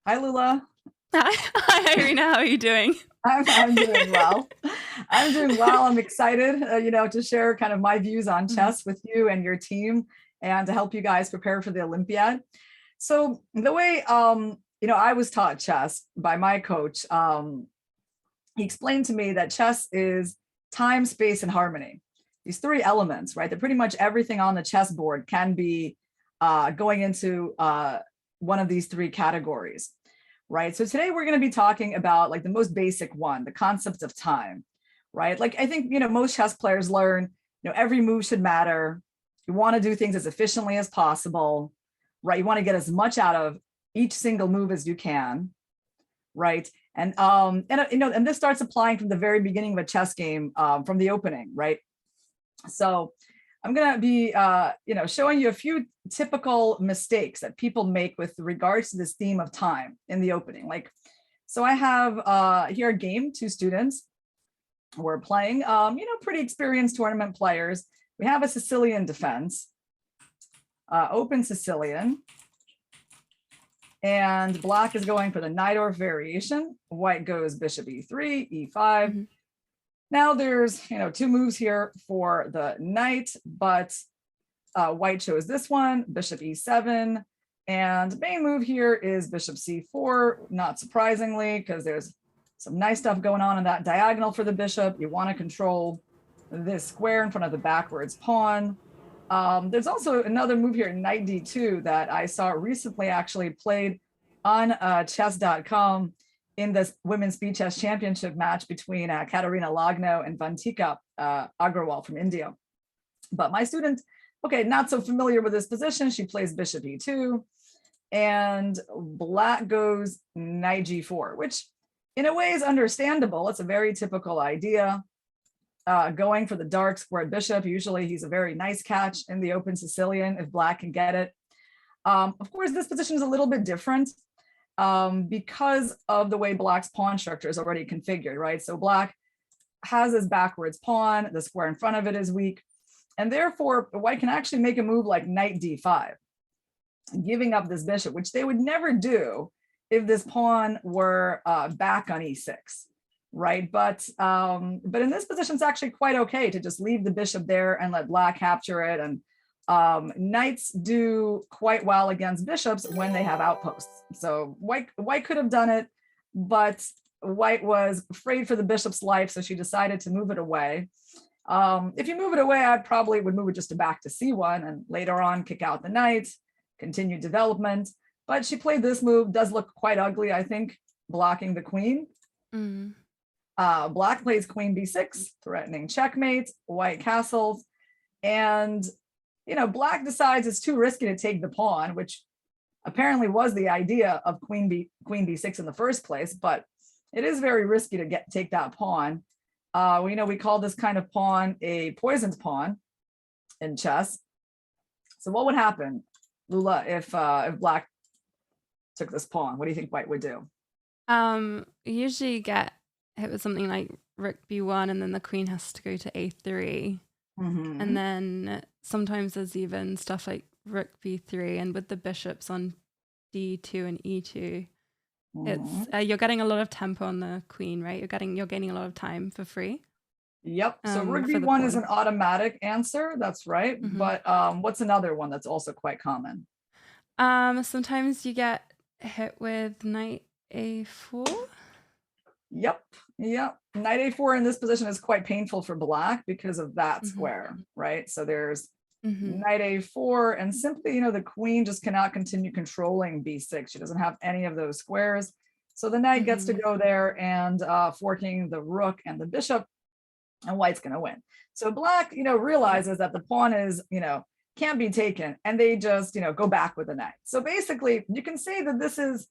Hi, Lula. Hi, Irina. How are you doing? I'm doing well. I'm doing well. I'm excited, to share kind of my views on Mhm. chess with you and your team and to help you guys prepare for the Olympiad. So the way, I was taught chess by my coach, he explained to me that chess is time, space, and harmony. These three elements, right? That pretty much everything on the chessboard can be going into one of these three categories, right? So today we're going to be talking about like the most basic one, the concept of time, right? Like I think, most chess players learn, every move should matter. You want to do things as efficiently as possible, right? You want to get as much out of each single move as you can, right? And this starts applying from the very beginning of a chess game, from the opening, right? So I'm going to be, showing you a few typical mistakes that people make with regards to this theme of time in the opening. Like, so I have here a game, two students. We're playing, pretty experienced tournament players. We have a Sicilian defense, open Sicilian. And black is going for the Najdorf variation. White goes bishop e3, e5. Mhm. Now there's, two moves here for the knight, but white chose this one, bishop e7. And main move here is bishop c4, not surprisingly, because there's some nice stuff going on in that diagonal for the bishop. You want to control this square in front of the backwards pawn. There's also another move here, knight d2, that I saw recently actually played on chess.com in this women's speed chess championship match between Katerina Lagno and Vantika Agrawal from India. But my student, okay, not so familiar with this position. She plays bishop e2 and black goes knight g4, which in a way is understandable. It's a very typical idea. Going for the dark squared bishop. Usually he's a very nice catch in the open Sicilian if black can get it. Of course, this position is a little bit different because of the way black's pawn structure is already configured, right? So black has his backwards pawn, the square in front of it is weak, and therefore white can actually make a move like knight d5, giving up this bishop, which they would never do if this pawn were back on e6. Right, but in this position, it's actually quite okay to just leave the bishop there and let black capture it. And knights do quite well against bishops when they have outposts. So white could have done it, but white was afraid for the bishop's life, so she decided to move it away. If you move it away, I probably would move it just back to c1 and later on kick out the knight, continue development. But she played this move, does look quite ugly, I think, blocking the queen. Mm. Black plays queen b6, threatening checkmate, white castles. And, black decides it's too risky to take the pawn, which apparently was the idea of queen b6 in the first place, but it is very risky to take that pawn. We call this kind of pawn a poisoned pawn in chess. So what would happen, Lula, if black took this pawn? What do you think white would do? Usually you get hit with something like rook b1, and then the queen has to go to a3. Mm-hmm. And then sometimes there's even stuff like rook b3, and with the bishops on d2 and e2, it's you're getting a lot of tempo on the queen, right? You're gaining a lot of time for free. Yep. So rook For the b1 is pawn. an automatic answer. That's right. Mhm. But what's another one that's also quite common? Sometimes you get hit with knight a4. Yep. Knight a4 in this position is quite painful for black because of that Mhm. square, right? So there's Mhm. knight a4, and simply, the queen just cannot continue controlling b6. She doesn't have any of those squares. So the knight gets to Mhm. go there and forking the rook and the bishop, and white's going to win. So black, realizes that the pawn is, can't be taken, and they just, go back with the knight. So basically, you can say that this is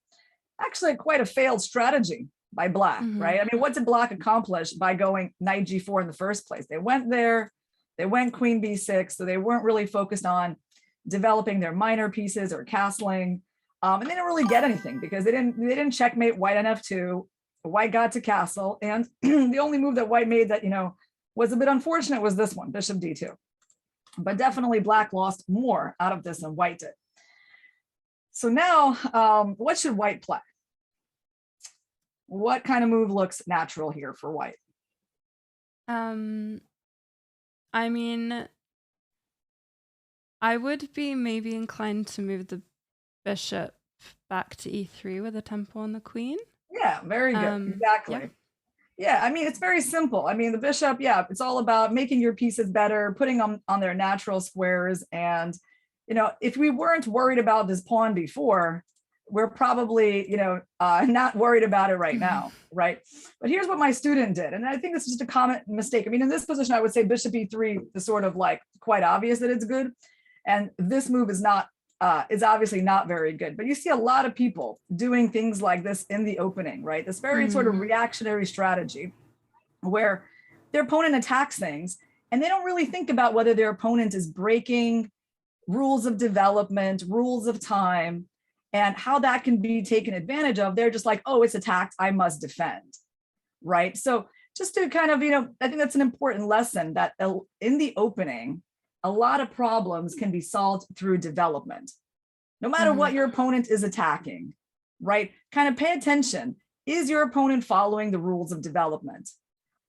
actually quite a failed strategy by black, right? Mhm. I mean, what did black accomplish by going knight g4 in the first place? They went there, they went queen b6, so they weren't really focused on developing their minor pieces or castling, and they didn't really get anything because they didn't checkmate white on f2. White got to castle, and the only move that white made that was a bit unfortunate was this one, bishop d2. But definitely black lost more out of this than white did. So now, what should white play? What kind of move looks natural here for white? Um, I mean, I would be maybe inclined to move the bishop back to e3 with a tempo on the queen. Yeah, very good. Yeah. Exactly. Yeah, I mean, it's very simple. I mean, the bishop, yeah, it's all about making your pieces better, putting them on their natural squares. And, if we weren't worried about this pawn before, we're probably, not worried about it right now, right? But here's what my student did. And I think this is just a common mistake. I mean, in this position, I would say bishop e3 is sort of like quite obvious that it's good. And this move is obviously not very good. But you see a lot of people doing things like this in the opening, right? This very sort of reactionary strategy where their opponent attacks things and they don't really think about whether their opponent is breaking rules of development, rules of time, and how that can be taken advantage of. They're just like, oh, it's attacked, I must defend, right? So just to kind of, I think that's an important lesson that in the opening, a lot of problems can be solved through development, no matter what your opponent is attacking, right? Kind of pay attention. Is your opponent following the rules of development?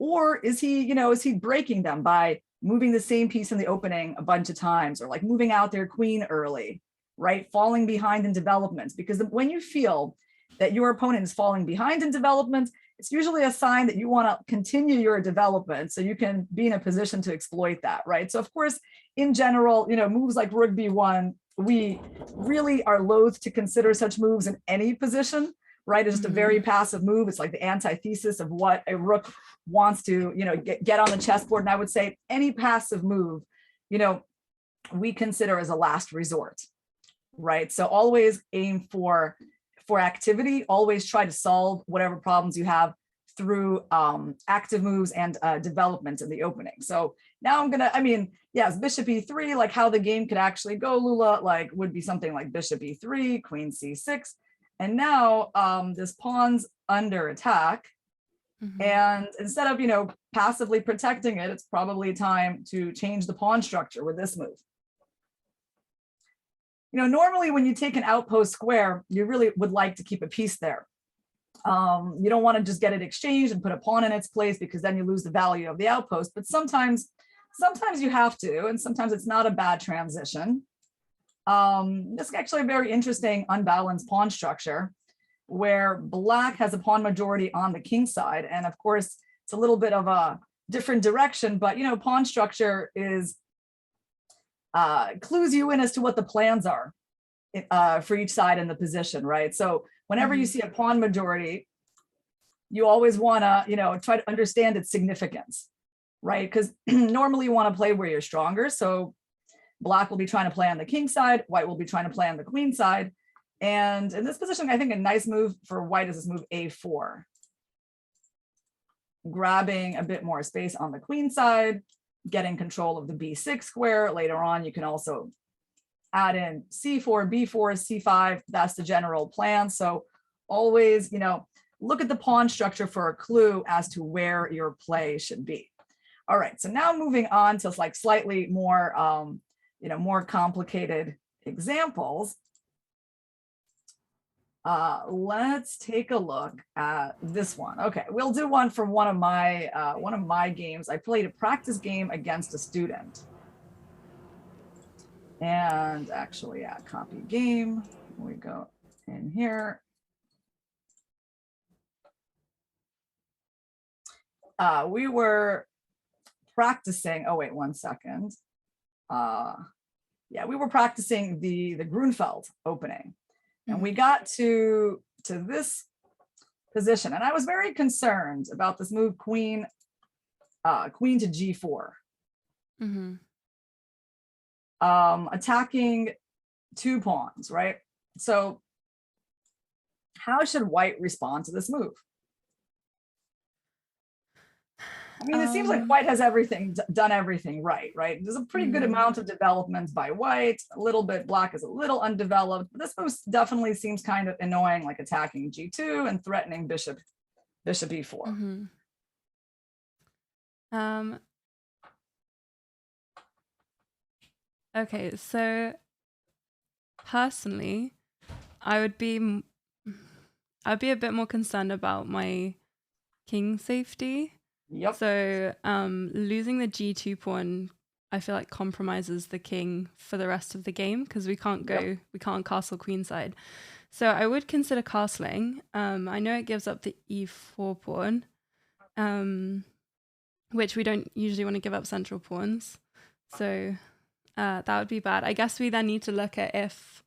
Or is he breaking them by moving the same piece in the opening a bunch of times, or like moving out their queen early, right? Falling behind in development. Because when you feel that your opponent is falling behind in development, it's usually a sign that you want to continue your development so you can be in a position to exploit that, right? So of course, in general, moves like rook b1, we really are loath to consider such moves in any position, right? It's just a very passive move. It's like the antithesis of what a rook wants to, get on the chessboard. And I would say any passive move, we consider as a last resort, right? So always aim for activity, always try to solve whatever problems you have through active moves and development in the opening. So now yes, bishop e3, like how the game could actually go, Lula, like would be something like bishop e3, queen c6. And now this pawn's under attack. And instead of, passively protecting it, it's probably time to change the pawn structure with this move. Normally when you take an outpost square, you really would like to keep a piece there. You don't want to just get it exchanged and put a pawn in its place, because then you lose the value of the outpost. But sometimes you have to, and sometimes it's not a bad transition. This is actually a very interesting unbalanced pawn structure where black has a pawn majority on the king side. And of course, it's a little bit of a different direction, but pawn structure is clues you in as to what the plans are for each side in the position, right? So whenever you see a pawn majority, you always want to, try to understand its significance, right? Because normally you want to play where you're stronger. So black will be trying to play on the king side, white will be trying to play on the queen side. And in this position, I think a nice move for white is this move a4, grabbing a bit more space on the queen side, getting control of the b6 square. Later on, you can also add in c4, b4, c5. That's the general plan. So always, look at the pawn structure for a clue as to where your play should be. All right, so now moving on to like slightly more, more complicated examples. Let's take a look at this one. Okay, we'll do one from one of my games. I played a practice game against a student. And actually, yeah, copy game. We go in here. We were practicing. Oh wait, 1 second. Yeah, we were practicing the Grunfeld opening. And we got to this position, and I was very concerned about this move, queen to g4, attacking 2 pawns, right? So how should white respond to this move? I mean, it seems like white has done everything right? There's a pretty good amount of development by white, a little bit, black is a little undeveloped, but this move definitely seems kind of annoying, like attacking g2 and threatening bishop e4. Okay, so personally, I I'd be a bit more concerned about my king safety. Yep. So losing the g2 pawn, I feel like compromises the king for the rest of the game because we can't castle queenside. So I would consider castling. I know it gives up the e4 pawn, which we don't usually want to give up central pawns. So that would be bad. I guess we then need to look at if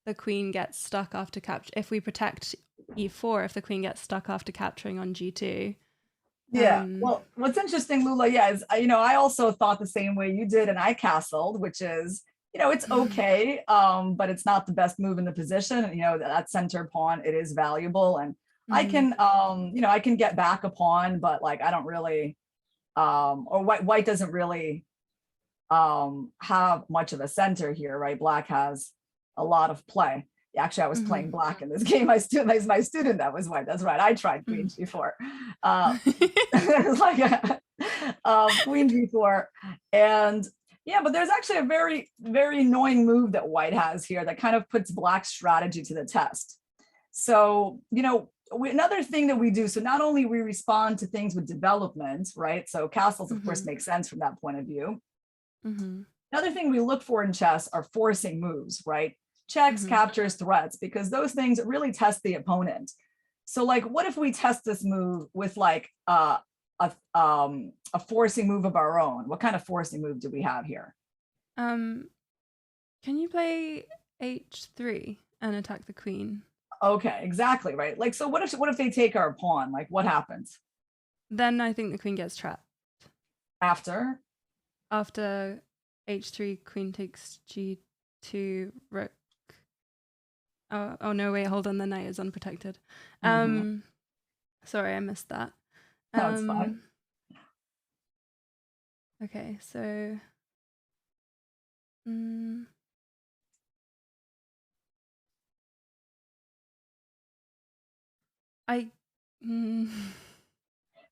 the queen gets stuck after capture. If we protect e4, if the queen gets stuck after capturing on g2. Yeah. Well, what's interesting, Lula, is, I also thought the same way you did, and I castled, which is, it's okay, but it's not the best move in the position. That center pawn, it is valuable, and I can, I can get back a pawn, but like I don't really, or white doesn't really have much of a center here, right? Black has a lot of play. Actually, I was playing black in this game. My student that was white. That's right. I tried queen g4. It's like queen g4, and yeah, but there's actually a very, very annoying move that white has here that kind of puts black's strategy to the test. So, another thing that we do, so not only we respond to things with development, right? So castles, of course, make sense from that point of view. Another thing we look for in chess are forcing moves, right? Checks, captures, threats, because those things really test the opponent. So like, what if we test this move with like a forcing move of our own? What kind of forcing move do we have here? Can you play h3 and attack the queen? Okay, exactly, right. Like, so what if they take our pawn? Like, what happens? Then I think the queen gets trapped. After h3, queen takes g2, rook. Oh no, wait, hold on, the knight is unprotected. Sorry, I missed that. No, it's fine. Okay, so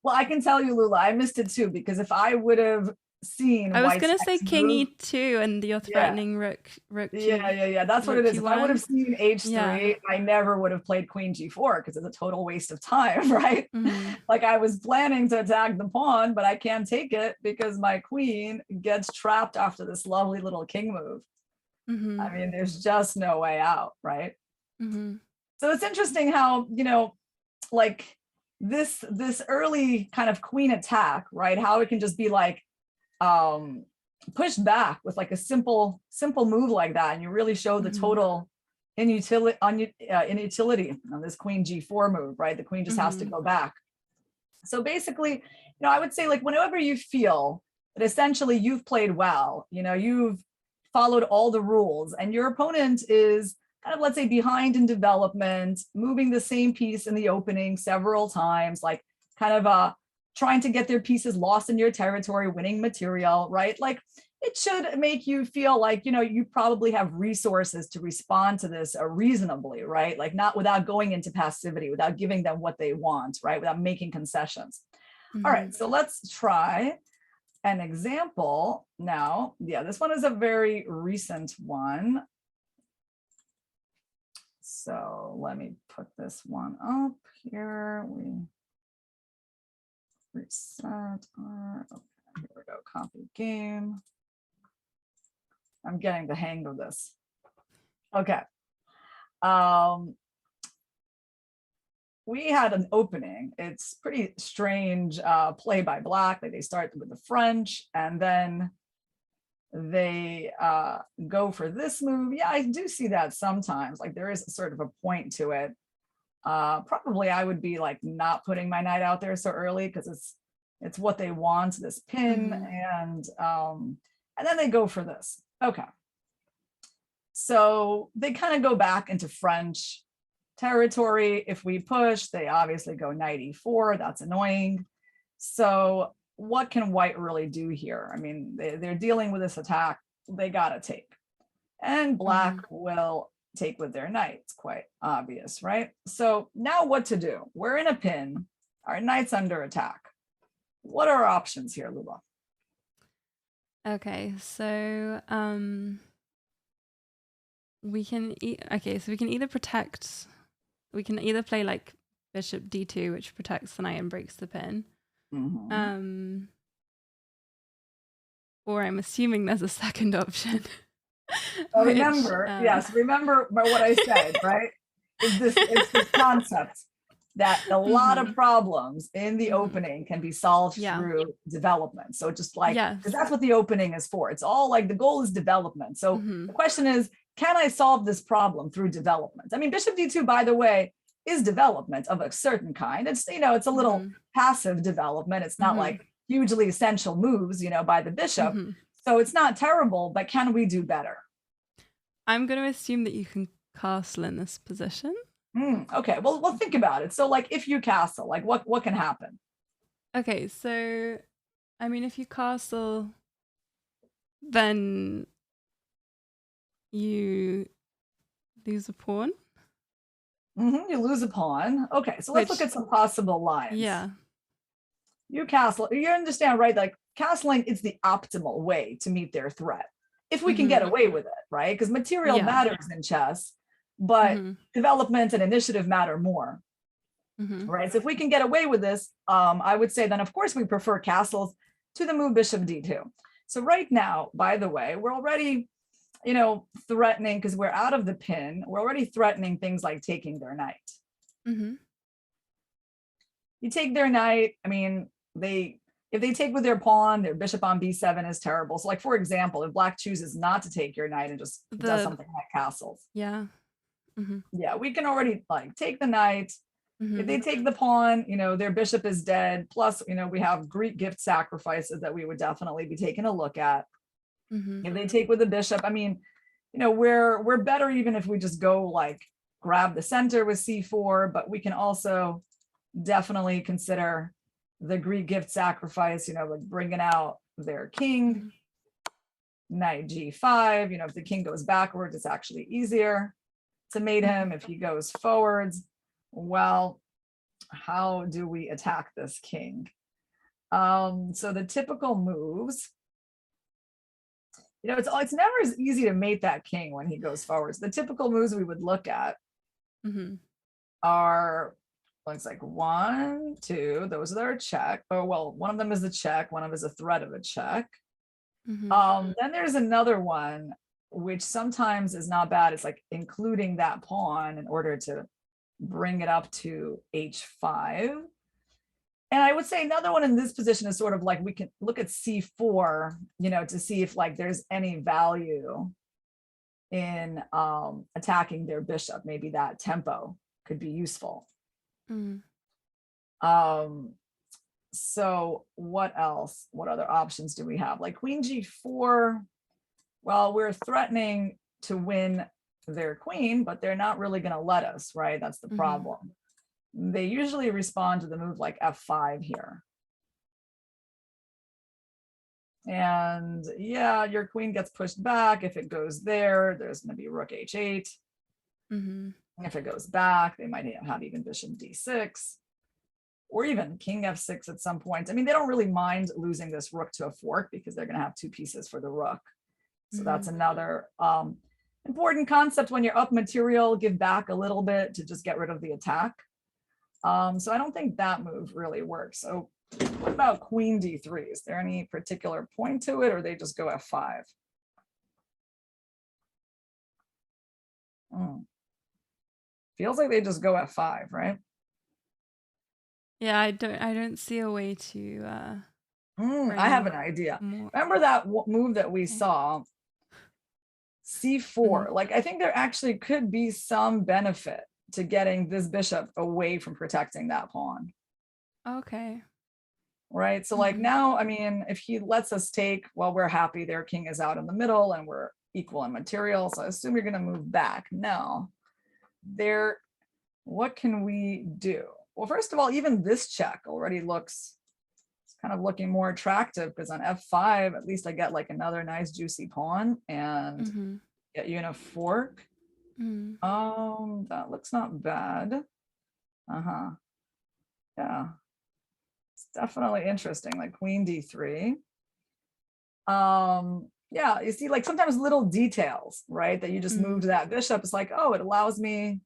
well, I can tell you, Lula, I missed it too, because if I would have seen I was white's gonna say king move, e2 and you're threatening rook yeah, that's what it is. If I would have seen h3, I never would have played queen g4 because it's a total waste of time, right? Like I was planning to attack the pawn, but I can't take it because my queen gets trapped after this lovely little king move. I mean, there's just no way out, right? So it's interesting how, like this early kind of queen attack, right? How it can just be like pushed back with like a simple move like that, and you really show the total inutility on this queen g4 move, right? The queen just has to go back. So basically, I would say like whenever you feel that essentially you've played well, you've followed all the rules, and your opponent is kind of, let's say, behind in development, moving the same piece in the opening several times, like kind of trying to get their pieces lost in your territory, winning material, right? Like it should make you feel like, you probably have resources to respond to this reasonably, right? Like not without going into passivity, without giving them what they want, right? Without making concessions. All right, so let's try an example now. Yeah, this one is a very recent one. So let me put this one up here. We reset our, okay, here we go, copy game. I'm getting the hang of this. Okay. We had an opening. It's pretty strange play by black. Like they start with the French and then they go for this move. Yeah, I do see that sometimes. Like there is sort of a point to it. Probably I would be like not putting my knight out there so early because it's what they want, this pin, and then they go for this. Okay. So they kind of go back into French territory. If we push, they obviously go knight e4. That's annoying. So what can white really do here? I mean, they're dealing with this attack. They gotta take. And black will take with their knight. It's quite obvious, right? So now what to do? We're in a pin. Our knight's under attack. What are our options here, Lula? Okay, so we can either protect, we can either play like bishop d2, which protects the knight and breaks the pin. Or I'm assuming there's a second option. Oh, which, remember, yes, remember what I said, right? It's this concept that a lot of problems in the opening can be solved through development. So just like, because that's what the opening is for. It's all like the goal is development. So the question is, can I solve this problem through development? I mean, bishop d2, by the way, is development of a certain kind. It's, it's a little passive development. It's not like hugely essential moves, by the bishop. So it's not terrible, but can we do better? I'm going to assume that you can castle in this position. Okay, well, think about it. So like if you castle, like what can happen? Okay, so I mean, if you castle, then you lose a pawn. You lose a pawn. Okay, so let's look at some possible lines. Yeah. You castle, you understand, right? Like castling is the optimal way to meet their threat. If we can get away with it, right? Because material matters in chess, but development and initiative matter more, right? So if we can get away with this, I would say then, of course, we prefer castles to the move bishop d2. So right now, by the way, we're already, threatening, because we're out of the pin, we're already threatening things like taking their knight. You take their knight, I mean, if they take with their pawn, their bishop on b7 is terrible. So like, for example, if black chooses not to take your knight and just does something like castles. Yeah. Yeah, we can already like take the knight. If they take the pawn, their bishop is dead. Plus, we have Greek gift sacrifices that we would definitely be taking a look at. If they take with the bishop, I mean, we're better even if we just go like grab the center with c4, but we can also definitely consider the Greek gift sacrifice, like bringing out their king, knight g5. If the king goes backwards, it's actually easier to mate him. If he goes forwards, well, how do we attack this king? So the typical moves, it's never as easy to mate that king when he goes forwards. The typical moves we would look at are, looks like 1, 2, those are a check. Oh, well, one of them is a check, one of them is a threat of a check. Then there's another one, which sometimes is not bad. It's like including that pawn in order to bring it up to h5. And I would say another one in this position is sort of like, we can look at c4, to see if like there's any value in attacking their bishop. Maybe that tempo could be useful. So what else? What other options do we have? Like queen g4. Well, we're threatening to win their queen, but they're not really going to let us, right? That's the problem. They usually respond to the move like f5 here. And yeah, your queen gets pushed back. If it goes there, there's going to be rook h8. If it goes back, they might have even bishop d6. Or even king f6 at some point. I mean, they don't really mind losing this rook to a fork because they're going to have 2 pieces for the rook. So that's another important concept. When you're up material, give back a little bit to just get rid of the attack. So I don't think that move really works. So what about queen d3? Is there any particular point to it, or they just go f5? Feels like they just go f5, right? Yeah, I don't see a way to I have an idea. Remember that move that we saw, c4? Like, I think there actually could be some benefit to getting this bishop away from protecting that pawn. Okay. Right. So like now, I mean, if he lets us take, well, we're happy their king is out in the middle and we're equal in material. So I assume you're going to move back. No, what can we do? Well, first of all, even this check already looks, it's kind of looking more attractive, because on f5, at least I get like another nice juicy pawn and get you in a fork. That looks not bad. Yeah, it's definitely interesting. Like queen d3. Yeah, you see, like sometimes little details, right, that you just moved that bishop. It's like, oh, it allows me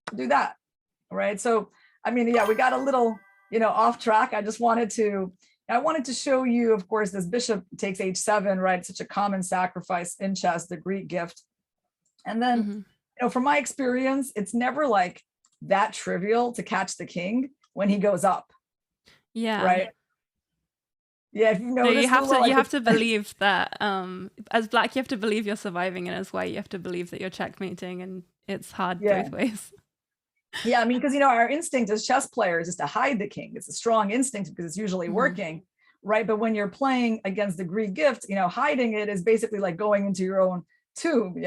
to do that, right? So I mean, yeah, we got a little, off track. I wanted to show you, of course, this bishop takes h7, right? It's such a common sacrifice in chess, the Greek gift. And then, from my experience, it's never like that trivial to catch the king when he goes up. Yeah. Right. Yeah, if you No, notice, you have to believe that as black, you have to believe you're surviving, and as white, you have to believe that you're checkmating, and it's hard both ways. Yeah, I mean, because our instinct as chess players is to hide the king. It's a strong instinct because it's usually working, right? But when you're playing against the Greek gift, hiding it is basically like going into your own tomb,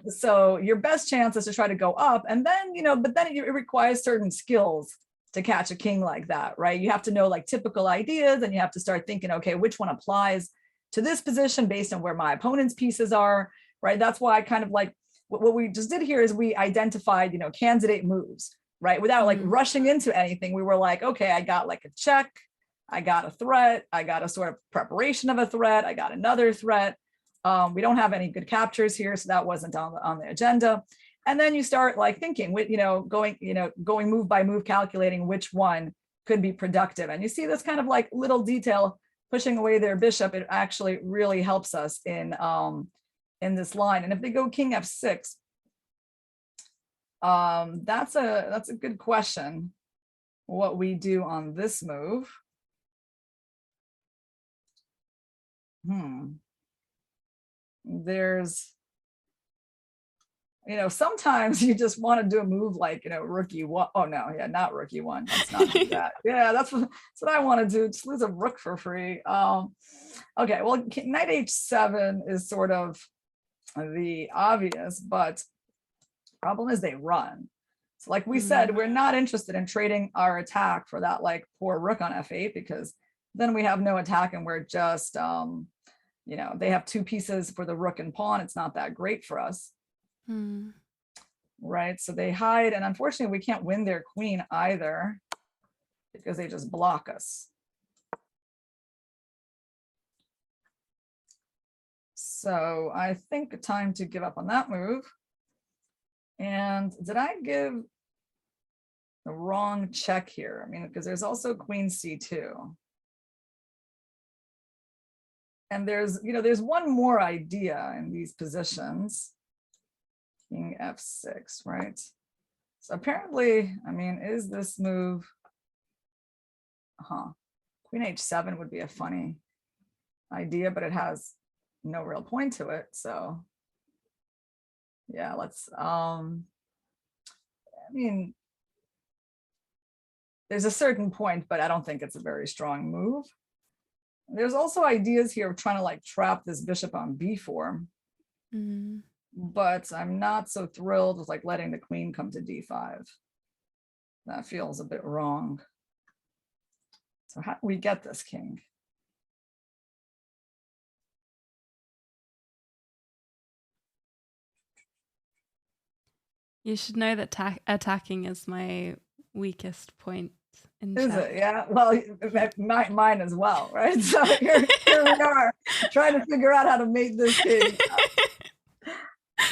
so your best chance is to try to go up, and then but then it requires certain skills to catch a king like that, right? You have to know like typical ideas, and you have to start thinking, okay, which one applies to this position based on where my opponent's pieces are, right? That's why I kind of like what we just did here is we identified, candidate moves, right? Without like rushing into anything. We were like, okay, I got like a check, I got a threat, I got a sort of preparation of a threat, I got another threat. We don't have any good captures here, so that wasn't on the agenda. And then you start like thinking, with going move by move, calculating which one could be productive. And you see this kind of like little detail pushing away their bishop. It actually really helps us in this line. And if they go king f6, that's a good question. What we do on this move. There's, sometimes you just want to do a move like, rook e1. Oh no, yeah, not rook e1. Let's not do that. Yeah, that's what I want to do. Just lose a rook for free. Okay, well, knight h7 is sort of the obvious, but problem is they run. So like we said, we're not interested in trading our attack for that like poor rook on f8, because then we have no attack and we're just they have two pieces for the rook and pawn. It's not that great for us. Right, so they hide, and unfortunately we can't win their queen either because they just block us. So I think time to give up on that move. And did I give the wrong check here? I mean, because there's also queen c2. And there's one more idea in these positions. King f6, right? So apparently, I mean, is this move, queen h7 would be a funny idea, but it has no real point to it. So yeah, let's, I mean, there's a certain point, but I don't think it's a very strong move. There's also ideas here of trying to like trap this bishop on b4. But I'm not so thrilled with like letting the queen come to d5. That feels a bit wrong. So how do we get this king? You should know that attacking is my weakest point in Is chess. it? Yeah. Well, mine as well, right? So here we are trying to figure out how to make this king.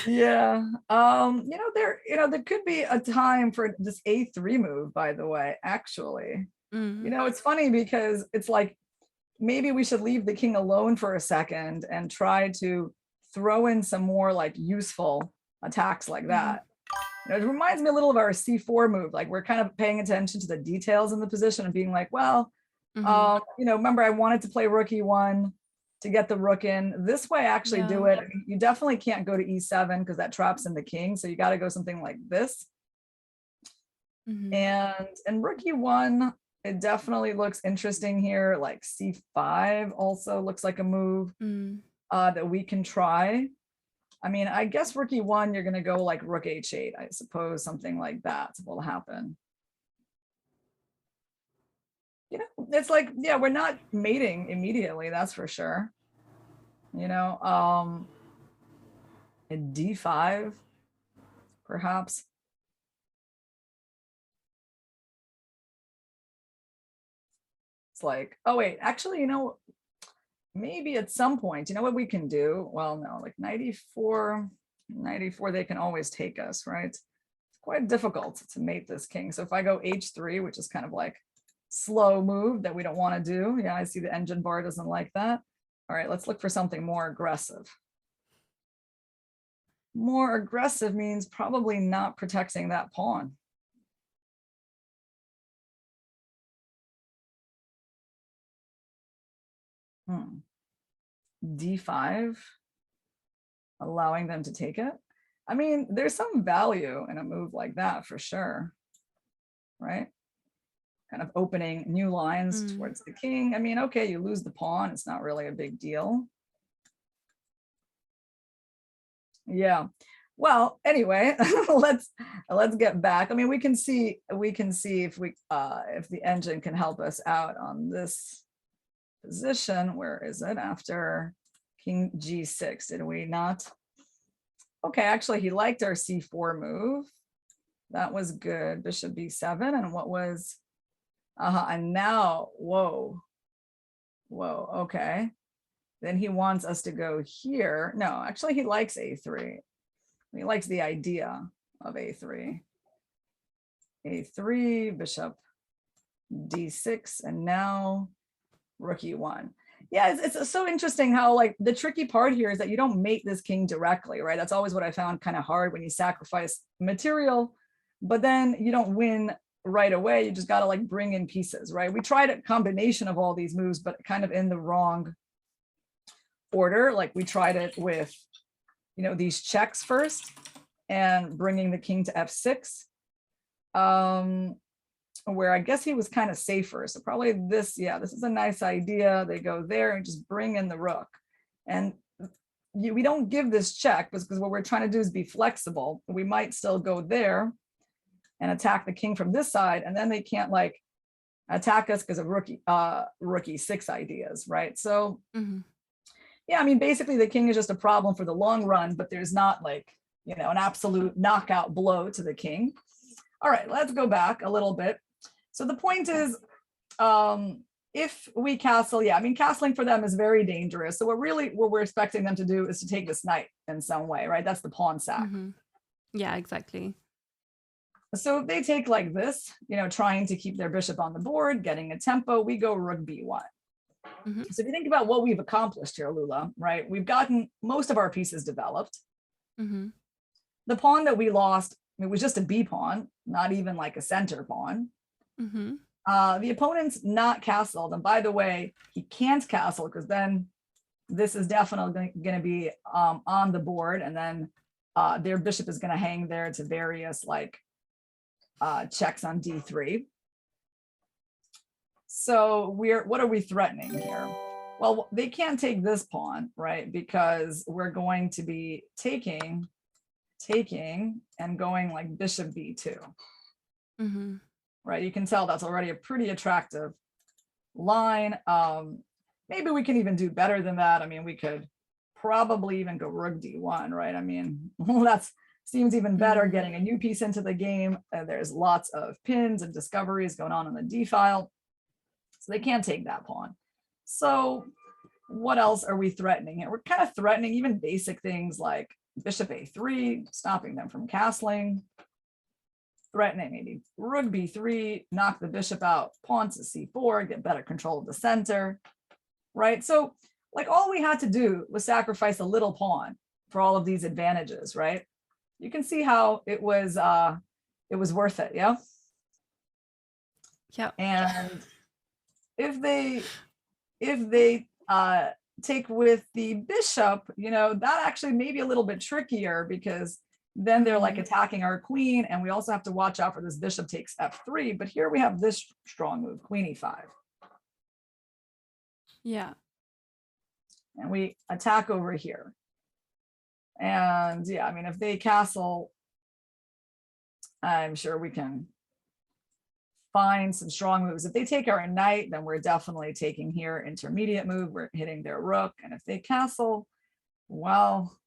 Yeah. There could be a time for this a3 move, by the way, actually. It's funny because it's like maybe we should leave the king alone for a second and try to throw in some more like useful attacks like that. It reminds me a little of our c4 move. Like we're kind of paying attention to the details in the position and being like, well, remember I wanted to play rook e1 to get the rook in. This way, actually do it. I mean, you definitely can't go to e7 because that traps in the king. So you got to go something like this. And rook e1, it definitely looks interesting here. Like c5 also looks like a move that we can try. I mean, I guess rook e1, you're going to go like rook h8, I suppose, something like that will happen. It's like, yeah, we're not mating immediately, that's for sure. In d5, perhaps. It's like, oh wait, actually, maybe at some point, what we can do? Well, no, like 94, they can always take us, right? quite difficult to mate this king. So if I go h3, which is kind of like slow move that we don't want to do. Yeah, I see the engine bar doesn't like that. All right, let's look for something more aggressive. More aggressive means probably not protecting that pawn. D5, allowing them to take it. I mean, there's some value in a move like that for sure, right? Kind of opening new lines towards the king. I mean, okay, you lose the pawn. It's not really a big deal. Yeah. Well, anyway, let's get back. I mean, we can see if the engine can help us out on this position. Where is it? After king g6, did we not? Okay, actually, he liked our c4 move. That was good. Bishop b7, and what was? And now, whoa, okay. Then he wants us to go here. No, actually, he likes a3. He likes the idea of a3. a3, bishop d6, and now rook e1. Yeah, it's so interesting how like the tricky part here is that you don't mate this king directly, right? That's always what I found kind of hard when you sacrifice material, but then you don't win right away. You just got to like bring in pieces, right? We tried a combination of all these moves, but kind of in the wrong order. Like we tried it with, you know, these checks first and bringing the king to f6, where I guess he was kind of safer. So probably this, yeah, this is a nice idea. They go there and just bring in the rook. And we don't give this check because what we're trying to do is be flexible. We might still go there and attack the king from this side, and then they can't like attack us because of rook e6 ideas, right? So yeah, I mean, basically the king is just a problem for the long run, but there's not like, you know, an absolute knockout blow to the king. All right, let's go back a little bit. So the point is, if we castle, yeah, I mean, castling for them is very dangerous. So what we're expecting them to do is to take this knight in some way, right? That's the pawn sack. Yeah, exactly. So if they take like this, you know, trying to keep their bishop on the board, getting a tempo, we go rook b1. So if you think about what we've accomplished here, Lula, right? We've gotten most of our pieces developed. The pawn that we lost, it was just a b pawn, not even like a center pawn. The opponent's not castled, and by the way, he can't castle because then this is definitely going to be on the board, and then their bishop is going to hang there to various like checks on d3. So what are we threatening here? Well, they can't take this pawn, right? Because we're going to be taking and going like bishop b2. Right, you can tell that's already a pretty attractive line. Maybe we can even do better than that. I mean, we could probably even go rook d1, right? I mean, that seems even better, getting a new piece into the game. There's lots of pins and discoveries going on the d file. So they can't take that pawn. So what else are we threatening here? We're kind of threatening even basic things like bishop a3, stopping them from castling. Threatening maybe rook b3, knock the bishop out, pawn to c4, get better control of the center, right? So like all we had to do was sacrifice a little pawn for all of these advantages, right? You can see how it was worth it, yeah? Yeah. And if they take with the bishop, you know, that actually may be a little bit trickier because then they're like attacking our queen, and we also have to watch out for this bishop takes f3. But here we have this strong move, queen e5. Yeah. And we attack over here. And yeah, I mean, if they castle, I'm sure we can find some strong moves. If they take our knight, then we're definitely taking here intermediate move. We're hitting their rook. And if they castle, well,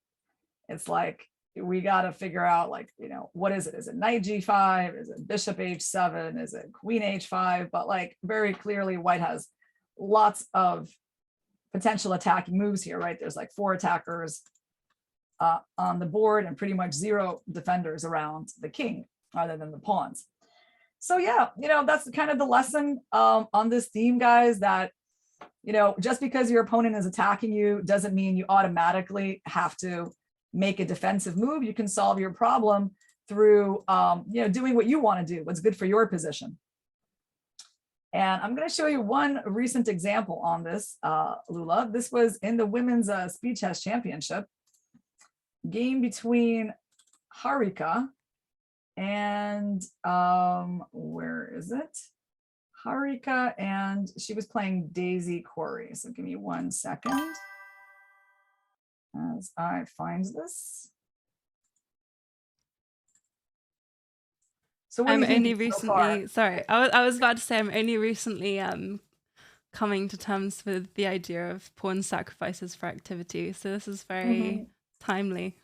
it's like, we got to figure out like, you know, what is it? Is it knight g5? Is it bishop h7? Is it queen h5? But like very clearly white has lots of potential attacking moves here, right? There's like 4 attackers on the board and pretty much 0 defenders around the king other than the pawns. So yeah, that's kind of the lesson on this theme, guys, that, just because your opponent is attacking you doesn't mean you automatically have to make a defensive move. You can solve your problem through, doing what you want to do, what's good for your position. And I'm going to show you one recent example on this, Lula. This was in the women's speed chess championship game between Harika and where is it? Harika, and she was playing Daisy Corey. So give me 1 second as I find this. So I'm only recently, sorry, I was about to say I'm only recently coming to terms with the idea of pawn sacrifices for activity. So this is very timely.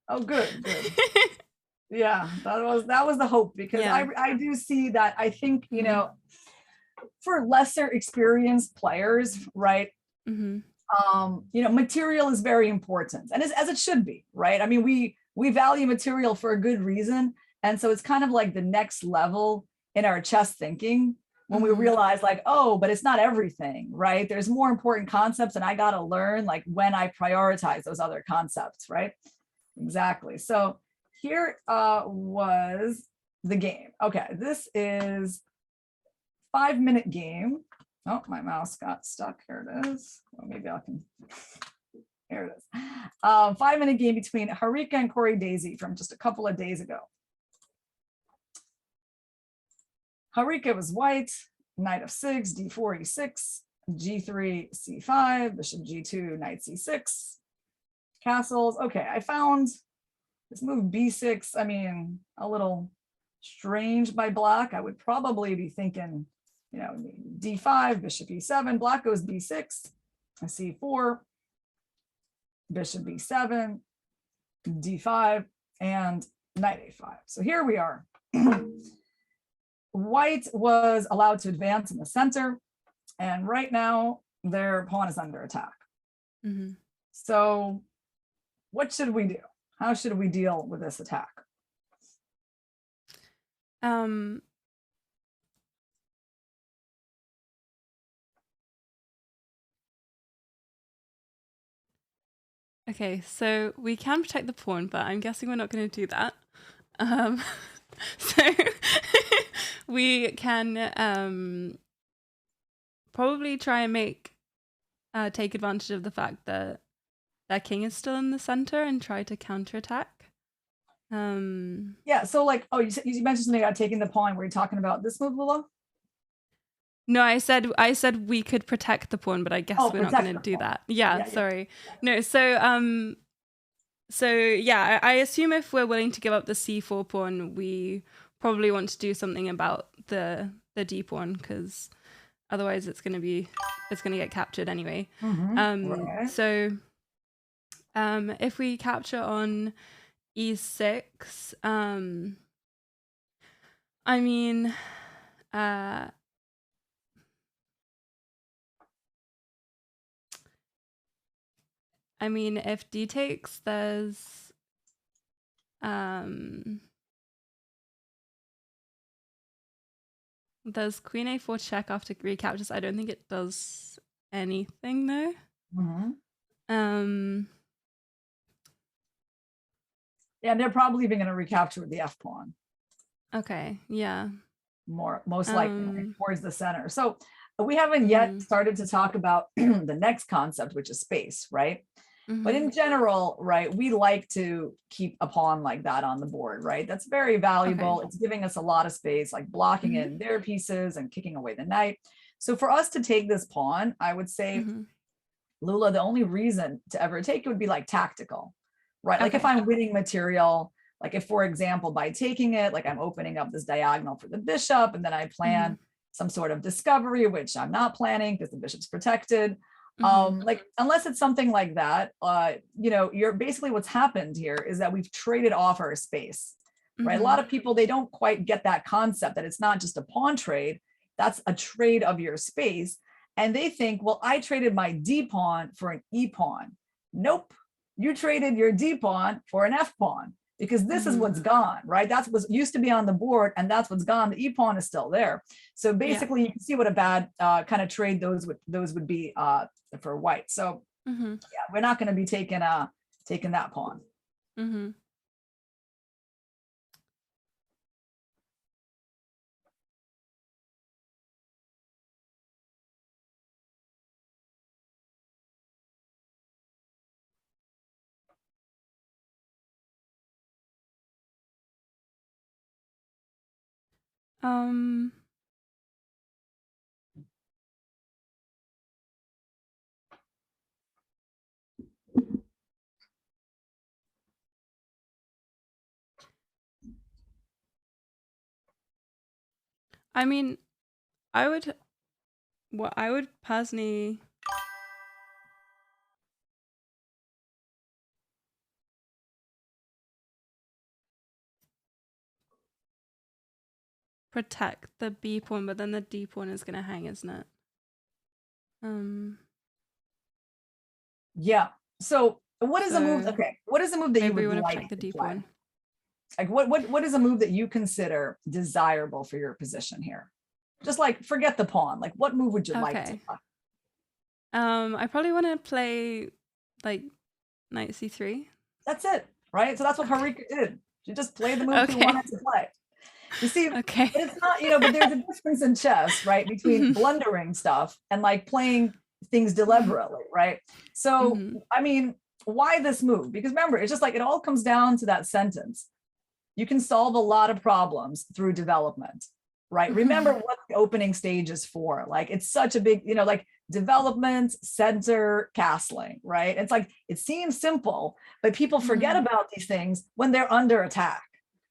Oh, good. Yeah, that was the hope, because I do see that. I think, for lesser experienced players, right? Material is very important, and as it should be, right? I mean, we value material for a good reason. And so it's kind of like the next level in our chess thinking when we realize, like, oh, but it's not everything, right? There's more important concepts, and I got to learn, like, when I prioritize those other concepts, right? Exactly. So here was the game. Okay, this is 5-minute game. Oh, my mouse got stuck. Here it is. Well, maybe I can. Here it is. 5-minute game between Harika and Corey Daisy from just a couple of days ago. Harika was white, knight f6, d4, e6, g3, c5, bishop g2, knight c6, castles. Okay, I found this move b6, I mean, a little strange by black. I would probably be thinking, d5, bishop e7, black goes b6, c4, bishop b7, d5, and knight a5. So here we are. White was allowed to advance in the center, and right now their pawn is under attack. So what should we do? How should we deal with this attack? Okay, so we can protect the pawn, but I'm guessing we're not going to do that. So we can probably try and take advantage of the fact that their king is still in the center and try to counterattack. Yeah, so like, oh, you mentioned something about taking the pawn. Were you talking about this move, Lula? No, I said we could protect the pawn, but I guess we're not going to do that. Yeah, sorry. No, so yeah, I assume if we're willing to give up the c4 pawn, we probably want to do something about the d pawn, because otherwise it's going to get captured anyway. Right. So if we capture on e6, I mean, if d takes, there's queen a4 check after recaptures. I don't think it does anything though. Yeah, they're probably even going to recapture with the f pawn. Okay, yeah. Most likely towards the center. So we haven't yet started to talk about the next concept, which is space, right? But in general, right, we like to keep a pawn like that on the board, right? That's very valuable. It's giving us a lot of space, like blocking in their pieces and kicking away the knight. So for us to take this pawn, I would say, Lula, the only reason to ever take it would be like tactical, right? Like if I'm winning material, like if, for example, by taking it, like I'm opening up this diagonal for the bishop, and then I plan some sort of discovery, which I'm not planning because the bishop's protected. Like unless it's something like that, you're basically, what's happened here is that we've traded off our space, right? A lot of people, they don't quite get that concept that it's not just a pawn trade, that's a trade of your space. And they think, well, I traded my D pawn for an E pawn. Nope, you traded your D pawn for an F pawn. because this is what's gone, right? That's what used to be on the board, and that's what's gone. The e-pawn is still there. So basically, you can see what a bad kind of trade those would be for white. So yeah, we're not going to be taking that pawn. I mean, I would personally protect the B pawn, but then the D pawn is going to hang, isn't it? Yeah. So what is a move? Okay. What is a move that you would like protect the D to play? pawn? Like what is a move that you consider desirable for your position here? Just like forget the pawn. Like what move would you like to play? I probably want to play like knight c3. That's it, right? So that's what Harika did. She just played the move she wanted to play. You see, but it's not, but there's a difference in chess, right? Between blundering stuff and like playing things deliberately, right? So, I mean, why this move? Because remember, it's just like, it all comes down to that sentence. You can solve a lot of problems through development, right? Remember what the opening stage is for. Like, it's such a big, like development, center, castling, right? It's like, it seems simple, but people forget about these things when they're under attack.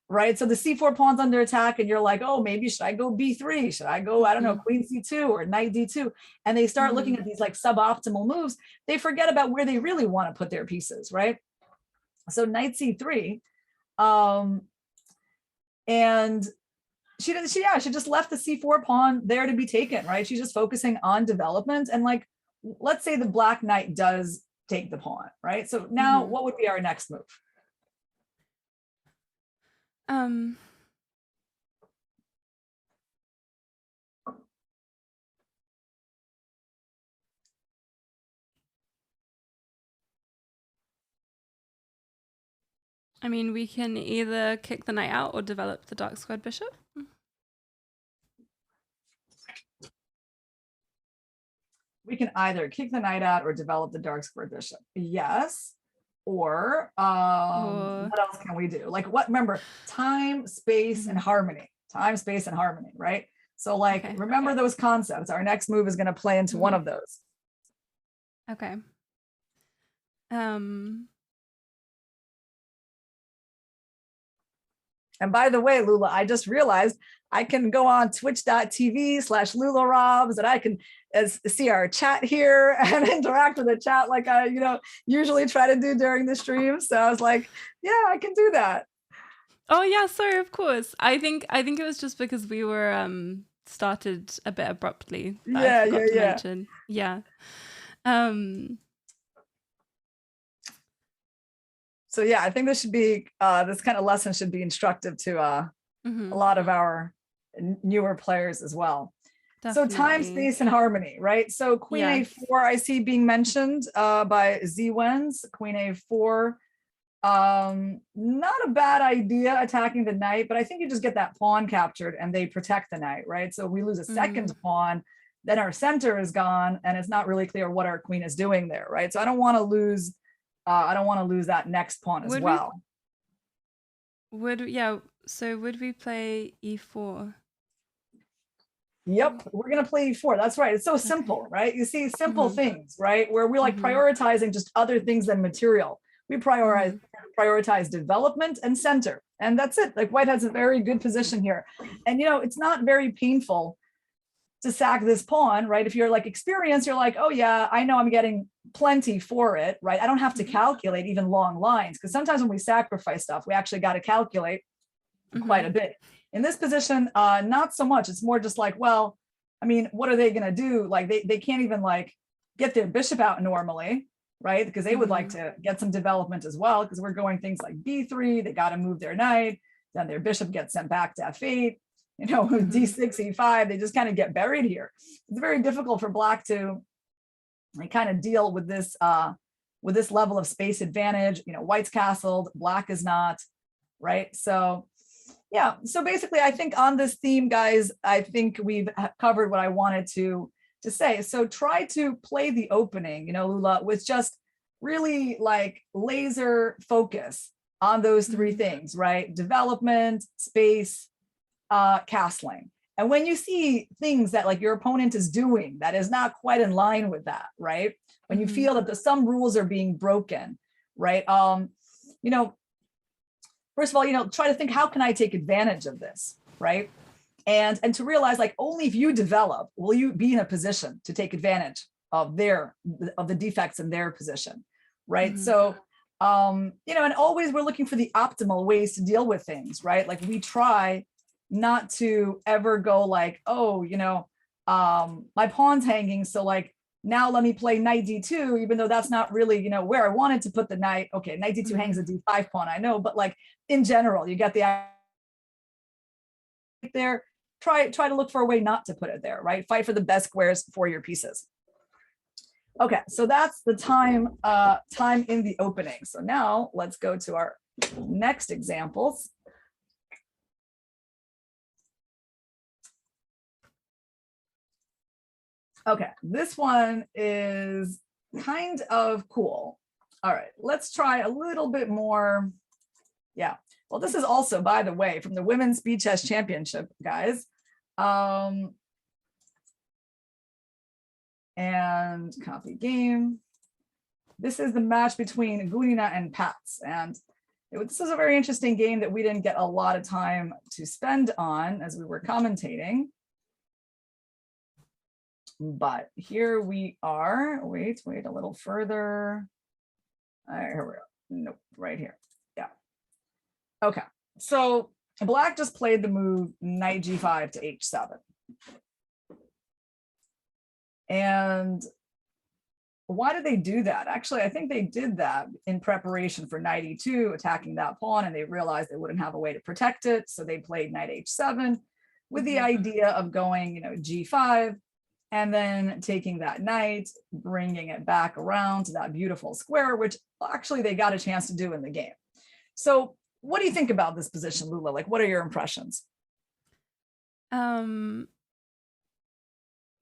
Right. So the c4 pawn's under attack and you're like, oh, maybe should I go b3? Should I go, I don't know, queen c2 or knight d2? And they start looking at these like suboptimal moves. They forget about where they really want to put their pieces. Right. So knight c3. And she just left the c4 pawn there to be taken. Right. She's just focusing on development. And like, let's say the black knight does take the pawn. Right. So now what would be our next move? I mean, we can either kick the knight out or develop the dark squared bishop. We can either kick the knight out or develop the dark squared bishop. Yes. Or what else can we do? Like what? Remember, time, space, and harmony. Time, space, and harmony, right? So like, remember those concepts. Our next move is going to play into one of those. Okay. And by the way, Lula, I just realized I can go on twitch.tv/LulaRobs and I can see our chat here and interact with the chat like I, usually try to do during the stream. So I was like, yeah, I can do that. Oh yeah, sorry, of course. I think it was just because we were started a bit abruptly. Yeah. So yeah, I think this should be this kind of lesson should be instructive to a lot of our newer players as well. Definitely. So time, space, and harmony, right? So Queen A4 I see being mentioned by Z-Wens. Queen A4, not a bad idea attacking the knight, but I think you just get that pawn captured and they protect the knight, right? So we lose a second pawn, then our center is gone, and it's not really clear what our queen is doing there, right? So I don't want to lose. I don't want to lose that next pawn as well. So would we play E4? Yep, we're gonna play E4. That's right. It's so simple, right? You see things, right? Where we're like prioritizing just other things than material. We prioritize development and center, and that's it. Like white has a very good position here, and it's not very painful to sack this pawn, right? If you're like experienced, you're like, oh yeah, I know I'm getting plenty for it, right? I don't have to calculate even long lines, because sometimes when we sacrifice stuff, we actually got to calculate quite a bit. In this position, not so much. It's more just like, well, I mean, what are they going to do? Like they can't even like get their bishop out normally, right? Because they would like to get some development as well, because we're going things like b3, they got to move their knight, then their bishop gets sent back to f8, you know, d6, e5, they just kind of get buried here. It's very difficult for black to kind of deal with this level of space advantage. You know, white's castled, black is not, right? So yeah, so basically I think on this theme, guys, I think we've covered what I wanted to say. So try to play the opening, you know, Lula, with just really like laser focus on those three things, right? Development, space, castling. And when you see things that like your opponent is doing that is not quite in line with that, right? When you feel that some rules are being broken, right? You know, first of all, you know, try to think, how can I take advantage of this, right? And to realize like only if you develop will you be in a position to take advantage of the defects in their position, right? So you know, and always we're looking for the optimal ways to deal with things, right? Like we try not to ever go like, oh, you know, my pawn's hanging, so like now let me play knight d2, even though that's not really, you know, where I wanted to put the knight. Okay, knight d2 hangs a d5 pawn, I know, but like in general, you get the idea there. Try to look for a way not to put it there, right? Fight for the best squares for your pieces. Okay, so that's the time in the opening. So now let's go to our next examples. Okay, this one is kind of cool. All right, let's try a little bit more. Yeah, well, this is also, by the way, from the Women's Speed Chess Championship, guys. And copy game. This is the match between Gunina and Pats. And this is a very interesting game that we didn't get a lot of time to spend on as we were commentating. But here we are. Wait a little further. All right, here we go. Nope, right here. Yeah. Okay, so black just played the move knight g5 to h7. And why did they do that? Actually, I think they did that in preparation for knight e2, attacking that pawn, and they realized they wouldn't have a way to protect it. So they played knight h7 with the idea of going, you know, g5, and then taking that knight, bringing it back around to that beautiful square, which actually they got a chance to do in the game. So what do you think about this position, Lula? Like, what are your impressions?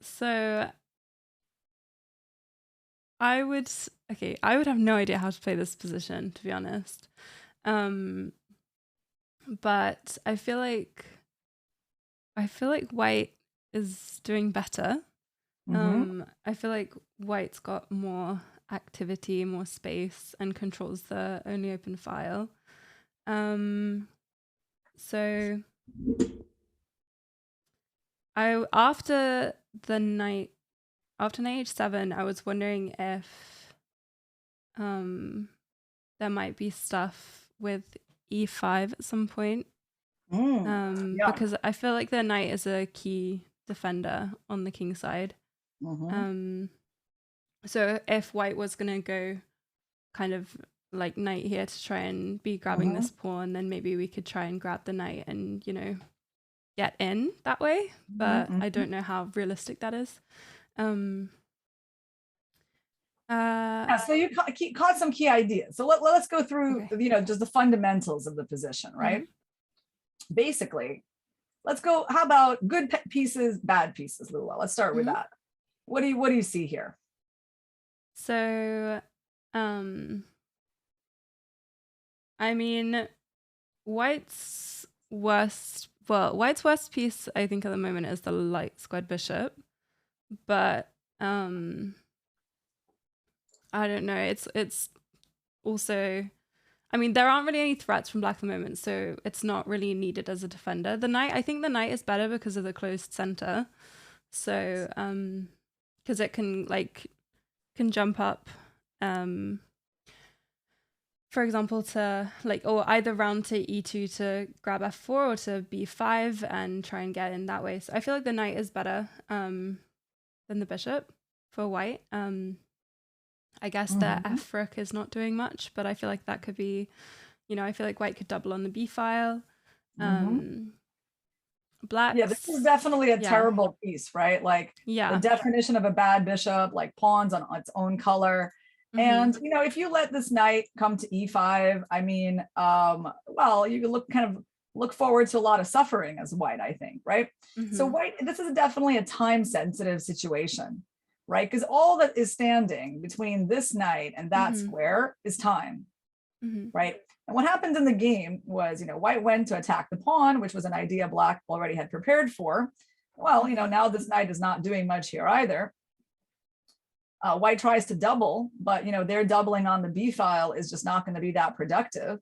So I would have no idea how to play this position, to be honest. But I feel like white is doing better. I feel like white's got more activity, more space, and controls the only open file. So after knight h7, I was wondering if there might be stuff with e5 at some point. Yeah. Because I feel like the knight is a key defender on the king side. So if white was gonna go kind of like knight here to try and be grabbing this pawn, then maybe we could try and grab the knight and, you know, get in that way. But I don't know how realistic that is. Yeah, so you caught some key ideas. So let's go through, you know, just the fundamentals of the position, right? Basically, let's go. How about good pieces, bad pieces, Lula? Let's start with that. What do you see here? So, I mean, white's worst piece, I think, at the moment is the light squared bishop. But I don't know. It's also, I mean, there aren't really any threats from black at the moment, so it's not really needed as a defender. I think the knight is better because of the closed center. So, because it can jump up, for example, to or either round to e2 to grab f4 or to b5 and try and get in that way. So I feel like the knight is better than the bishop for white. I guess the F rook is not doing much, but I feel like that could be, I feel like white could double on the B file. Black. Yeah, this is definitely a Yeah. terrible piece, right? Like the Yeah. definition of a bad bishop, like pawns on its own color. And if you let this knight come to e5, I mean, well, you could look forward to a lot of suffering as white, I think, right? So white, this is definitely a time-sensitive situation, right? Because all that is standing between this knight and that square is time, right? And what happened in the game was, white went to attack the pawn, which was an idea black already had prepared for. Well, now this knight is not doing much here either. White tries to double, but their doubling on the B file is just not going to be that productive.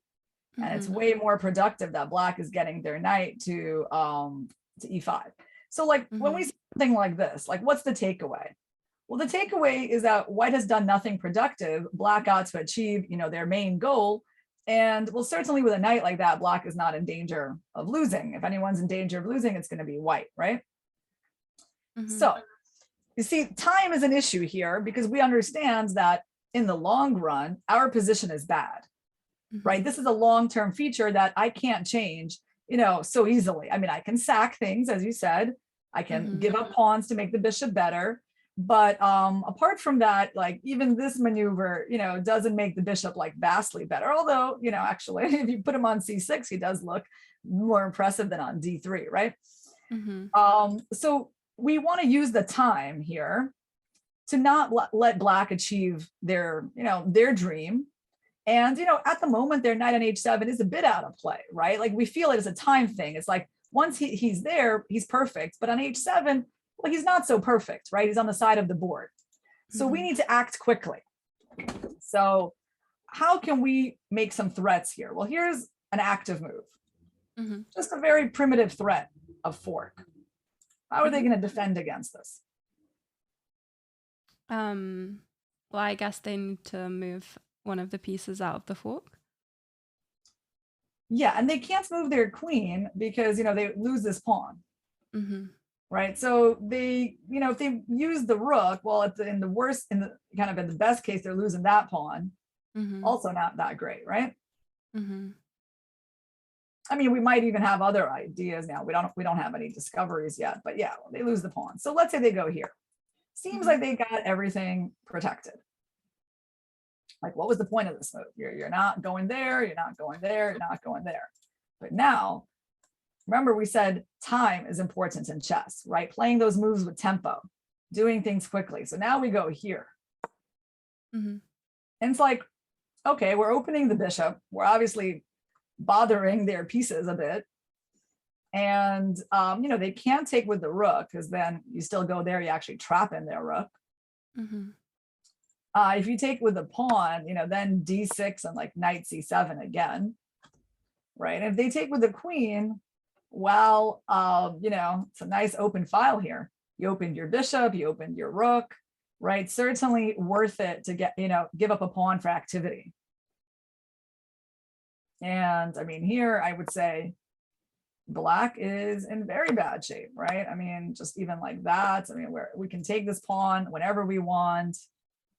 And it's way more productive that black is getting their knight to E5. So like when we see something like this, like what's the takeaway? Well, the takeaway is that white has done nothing productive. Black got to achieve, their main goal. And well, certainly with a knight like that, black is not in danger of losing. If anyone's in danger of losing, it's going to be white, right? So you see, time is an issue here because we understand that in the long run, our position is bad, right? This is a long-term feature that I can't change, so easily. I mean, I can sack things, as you said. I can give up pawns to make the bishop better. But apart from that, like even this maneuver, doesn't make the bishop like vastly better. Although, actually, if you put him on c6, he does look more impressive than on d3, right? So we want to use the time here to not let black achieve their, their dream. And, at the moment, their knight on h7 is a bit out of play, right? Like we feel it as a time thing. It's like once he's there, he's perfect. But on h7, well, he's not so perfect, right? He's on the side of the board. So we need to act quickly. So how can we make some threats here? Well, here's an active move. Just a very primitive threat of fork. How are they going to defend against this? Well, I guess they need to move one of the pieces out of the fork. Yeah, and they can't move their queen because, they lose this pawn. Right. So they, if they use the rook, well, it's in the best case, they're losing that pawn. Also not that great, right? I mean, we might even have other ideas now. We don't have any discoveries yet, but yeah, they lose the pawn. So let's say they go here. Seems like they got everything protected. Like, what was the point of this move? You're not going there, you're not going there, you're not going there. But now, remember we said time is important in chess, right? Playing those moves with tempo, doing things quickly. So now we go here. And it's like, okay, we're opening the bishop. We're obviously bothering their pieces a bit. And, they can't take with the rook because then you still go there, you actually trap in their rook. If you take with the pawn, then d6 and like knight c7 again, right? And if they take with the queen, well, it's a nice open file here. You opened your bishop, you opened your rook, right? Certainly worth it to get, give up a pawn for activity. And I mean, here I would say black is in very bad shape, right? I mean, just even like that. I mean, we can take this pawn whenever we want.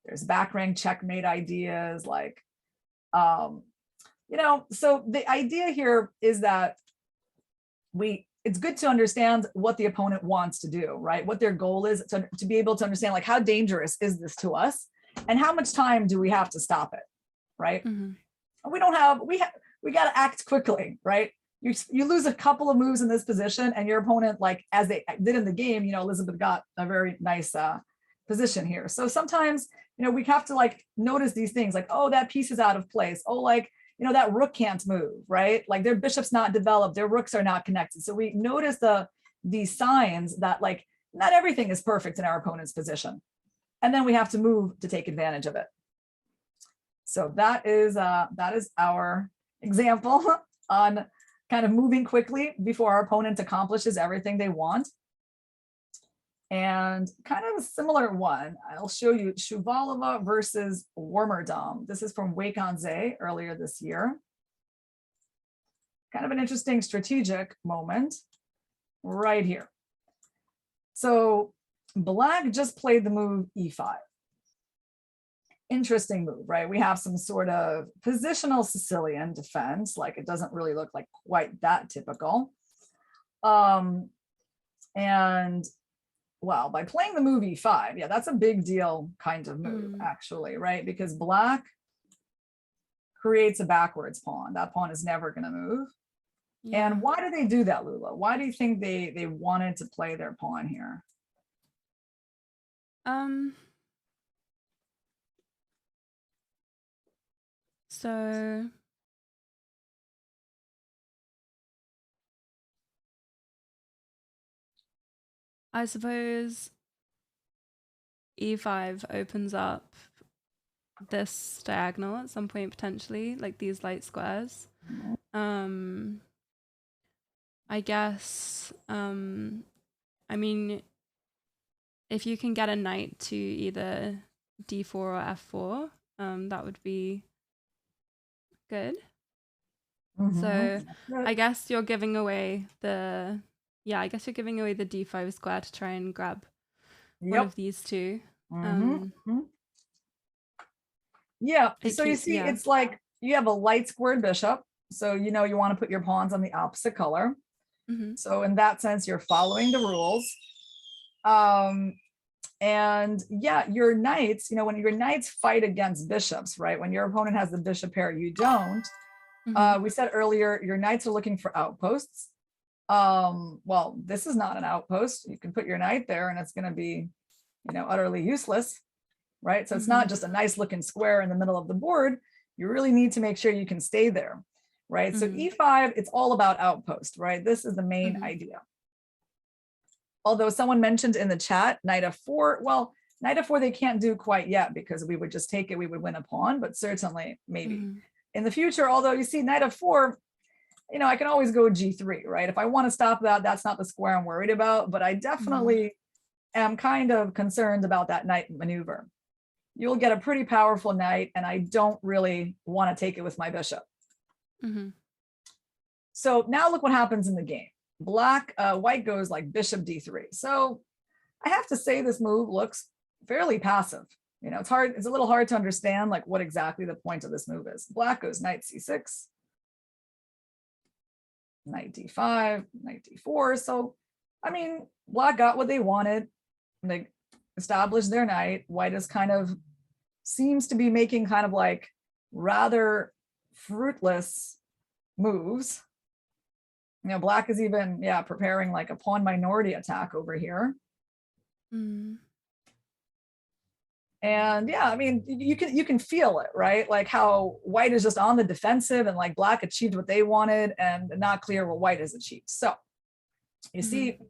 There's back rank checkmate ideas like, so the idea here is that it's good to understand what the opponent wants to do, right? What their goal is to be able to understand like how dangerous is this to us and how much time do we have to stop it, right? We got to act quickly, right? You lose a couple of moves in this position and your opponent, like as they did in the game, Elizabeth got a very nice position here. So sometimes, we have to like notice these things like, oh, that piece is out of place. Oh, like, that rook can't move, right? Like their bishop's not developed, their rooks are not connected. So we notice these signs that like not everything is perfect in our opponent's position. And then we have to move to take advantage of it. So that is our example on kind of moving quickly before our opponent accomplishes everything they want. And kind of a similar one, I'll show you Shuvalova versus Warmerdam. This is from Weikanze earlier this year. Kind of an interesting strategic moment right here. So black just played the move e5. interesting move, right? We have some sort of positional Sicilian defense, like it doesn't really look like quite that typical. And well, by playing the move e5, yeah, that's a big deal kind of move, actually, right? Because black creates a backwards pawn. That pawn is never going to move. Yeah. And why do they do that, Lula? Why do you think they wanted to play their pawn here? So I suppose e5 opens up this diagonal at some point potentially, like these light squares. I guess I mean, if you can get a knight to either d4 or f4, that would be good. So I guess you're giving away the d5 square to try and grab one of these two. Yeah, so you see, it's like you have a light squared bishop, so you know you want to put your pawns on the opposite color. So in that sense, you're following the rules. And yeah, your knights, you know, when your knights fight against bishops, right? When your opponent has the bishop pair, you don't. We said earlier, your knights are looking for outposts. Well, this is not an outpost. You can put your knight there and it's going to be, you know, utterly useless, right? So it's not just a nice looking square in the middle of the board. You really need to make sure you can stay there, right? So e5, it's all about outpost, right? This is the main idea. Although someone mentioned in the chat, knight f4, well, knight f4 they can't do quite yet because we would just take it, we would win a pawn, but certainly maybe in the future. Although you see knight f4, you know, I can always go g3, right? If I want to stop that, that's not the square I'm worried about, but I definitely am kind of concerned about that knight maneuver. You'll get a pretty powerful knight and I don't really want to take it with my bishop. So now look what happens in the game. White goes like bishop d3. So I have to say this move looks fairly passive. You know, it's a little hard to understand like what exactly the point of this move is. Black goes knight c6, knight d5, knight d4. So, I mean, black got what they wanted. They established their knight. White is kind of seems to be making kind of like rather fruitless moves. You know, black is even, preparing like a pawn minority attack over here. And yeah, I mean, you can feel it, right? Like how white is just on the defensive and like black achieved what they wanted and not clear what white has achieved. So you see,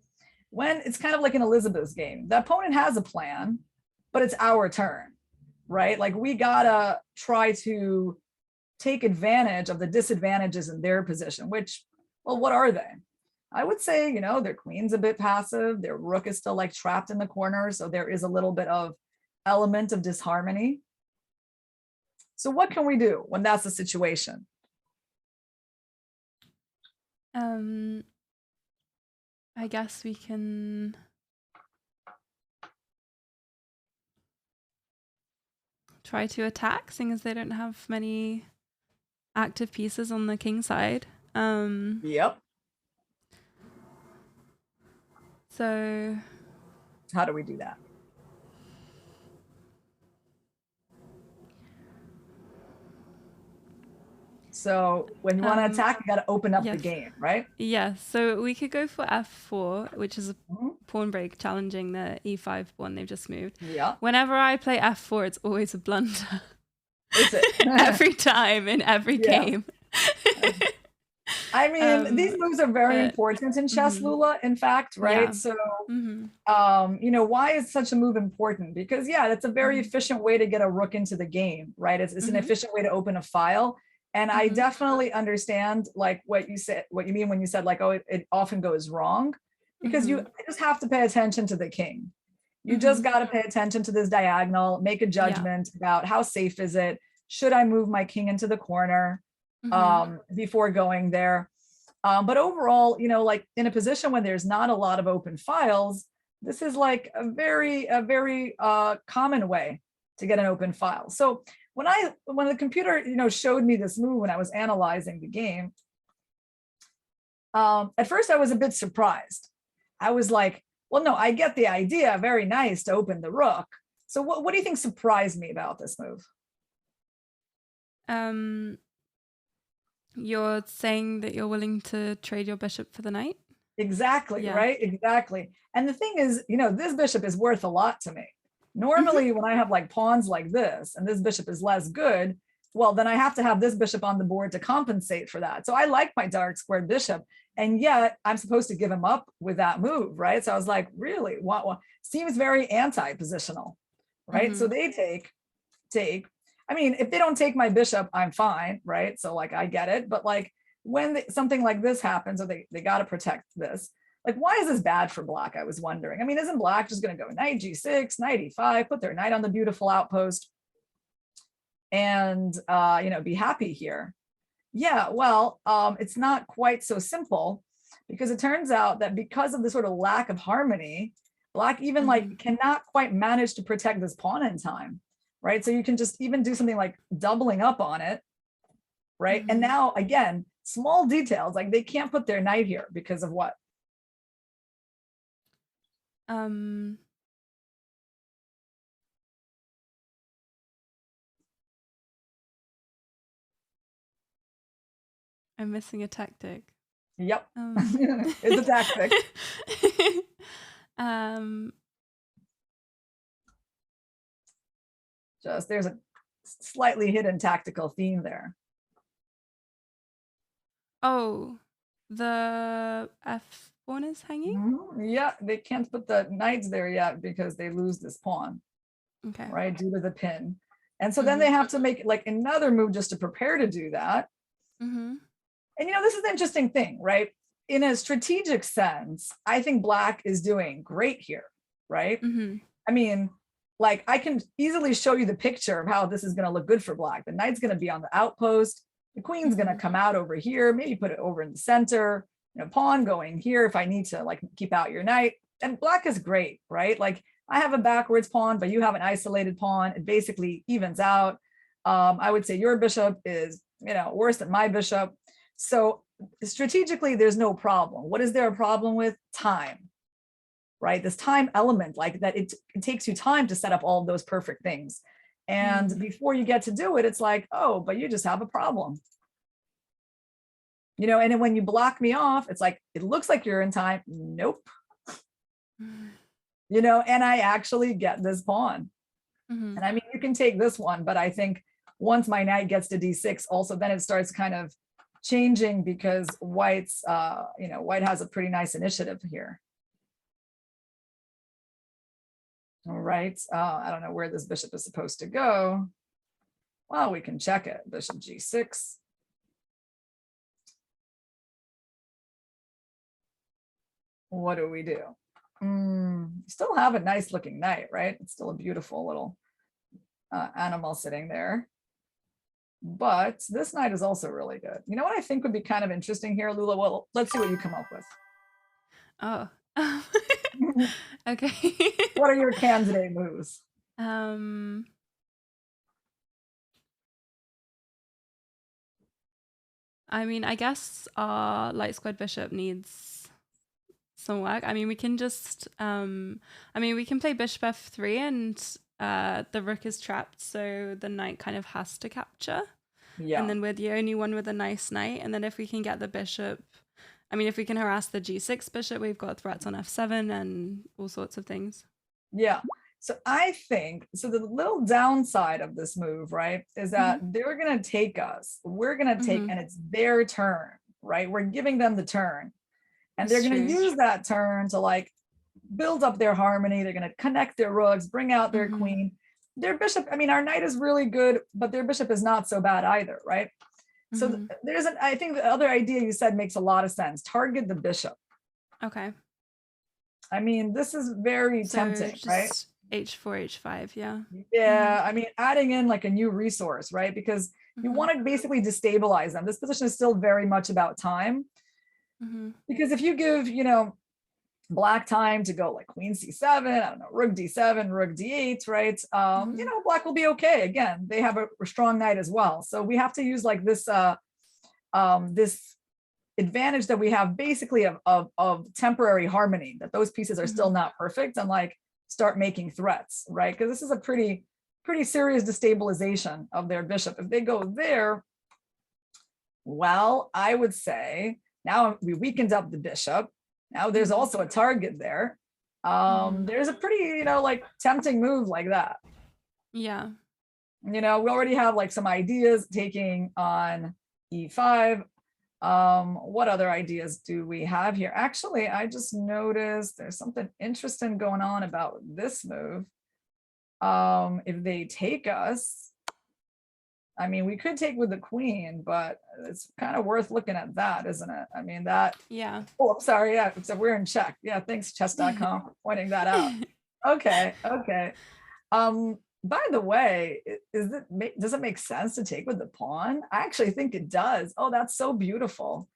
when it's kind of like in Elizabeth's game, the opponent has a plan, but it's our turn, right? Like we gotta try to take advantage of the disadvantages in their position, which, well, what are they? I would say, you know, their queen's a bit passive, their rook is still like trapped in the corner, so there is a little bit of element of disharmony. So what can we do when that's the situation? I guess we can try to attack, seeing as they don't have many active pieces on the king side. Yep. So how do we do that? So when you want to attack, you got to open up the game, right? Yeah, so we could go for f4, which is a pawn break challenging the e5 pawn they've just moved. Yeah. Whenever I play f4, it's always a blunder. Is it? Every time in every game. I mean, these moves are very important in chess, Lula, in fact, right? Yeah. So, you know, why is such a move important? Because, it's a very efficient way to get a rook into the game, right? It's an efficient way to open a file. And I definitely understand like what you said, what you mean when you said like, oh, it often goes wrong, because you just have to pay attention to the king. You just got to pay attention to this diagonal, make a judgment about how safe is it? Should I move my king into the corner before going there? But overall, you know, like in a position when there's not a lot of open files, this is like a very common way to get an open file. So when the computer, showed me this move when I was analyzing the game, at first I was a bit surprised. I was like, well, no, I get the idea. Very nice to open the rook. So what do you think surprised me about this move? You're saying that you're willing to trade your bishop for the knight? Exactly, Yeah. right? Exactly. And the thing is, this bishop is worth a lot to me. Normally, when I have like pawns like this, and this bishop is less good, well, then I have to have this bishop on the board to compensate for that. So I like my dark squared bishop, and yet I'm supposed to give him up with that move, right? So I was like, really? What? Seems very anti-positional, right? So they take. I mean, if they don't take my bishop, I'm fine, right? So like I get it, but like when something like this happens, or they got to protect this. Like, why is this bad for black? I was wondering. I mean, isn't black just going to go knight g6, knight e5, put their knight on the beautiful outpost, and be happy here? Yeah, well, it's not quite so simple, because it turns out that because of the sort of lack of harmony, black even like cannot quite manage to protect this pawn in time, right? So you can just even do something like doubling up on it, right? And now again, small details, like they can't put their knight here because of what? I'm missing a tactic. Yep. It's a tactic. Just there's a slightly hidden tactical theme there. Oh, the f pawn is hanging? Yeah, they can't put the knights there yet because they lose this pawn. Okay. Right, due to the pin. And so then they have to make like another move just to prepare to do that. And this is the interesting thing, right? In a strategic sense, I think black is doing great here, right? I mean, like I can easily show you the picture of how this is going to look good for black. The knight's going to be on the outpost. The queen's going to come out over here, maybe put it over in the center, pawn going here if I need to like keep out your knight. And black is great, right? Like I have a backwards pawn, but you have an isolated pawn. It basically evens out. I would say your bishop is, worse than my bishop. So strategically, there's no problem. What is there a problem with? Time, right? This time element, like that it takes you time to set up all of those perfect things. And before you get to do it, it's like, oh, but you just have a problem. And then when you block me off, it's like, it looks like you're in time. Nope. And I actually get this pawn. And I mean, you can take this one, but I think once my knight gets to d6, also then it starts kind of changing because white's, white has a pretty nice initiative here. All right, I don't know where this bishop is supposed to go. Well, we can check it. Bishop g6. What do we do? Still have a nice looking knight, right? It's still a beautiful little animal sitting there. But this knight is also really good. You know what I think would be kind of interesting here, Lula? Well, let's see what you come up with. Oh. Okay. What are your candidate moves? I mean, I guess our light squared bishop needs some work. I mean, we can just, we can play bishop f3 and the rook is trapped, so the knight kind of has to capture. Yeah. And then we're the only one with a nice knight. And then if we can get the bishop, if we can harass the g6 bishop, we've got threats on f7 and all sorts of things. Yeah. So I think, so the little downside of this move, right, is that they're going to take us. We're going to take, and it's their turn, right? We're giving them the turn. And they're going to use that turn to like build up their harmony. They're going to connect their rooks, bring out their queen. Their bishop, our knight is really good, but their bishop is not so bad either, right? So there's I think the other idea you said makes a lot of sense. Target the bishop. Okay. This is very tempting, right? h4, h5, yeah. Yeah, adding in like a new resource, right? Because you want to basically destabilize them. This position is still very much about time. Because if you give, black time to go like queen c7, I don't know, rook d7, rook d8, right? You know, black will be okay. Again, they have a strong knight as well. So we have to use like this this advantage that we have basically of temporary harmony, that those pieces are still not perfect, and like start making threats, right? Because this is a pretty serious destabilization of their bishop. If they go there, well, I would say now we weakened up the bishop. Now there's also a target there. There's a pretty, you know, like tempting move like that. Yeah. You know, we already have like some ideas taking on e5. What other ideas do we have here? Actually, I just noticed there's something interesting going on about this move. If they take us, I mean, we could take with the queen, but it's kind of worth looking at that, isn't it? I mean, that. Yeah. Oh, I'm sorry. Yeah, except we're in check. Yeah, thanks, chess.com, for pointing that out. Okay, okay. By the way, does it make sense to take with the pawn? I actually think it does. Oh, that's so beautiful.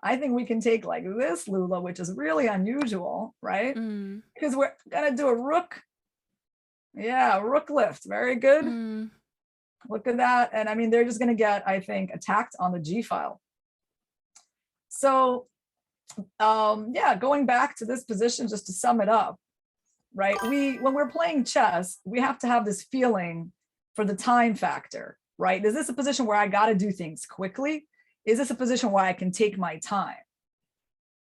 I think we can take like this, Lula, which is really unusual, right? Because we're gonna do a rook. Yeah, rook lift. Very good. Look at that. And I mean, they're just going to get, I think, attacked on the G file. So yeah, going back to this position, just to sum it up, right? When we're playing chess, we have to have this feeling for the time factor, right? Is this a position where I got to do things quickly? Is this a position where I can take my time?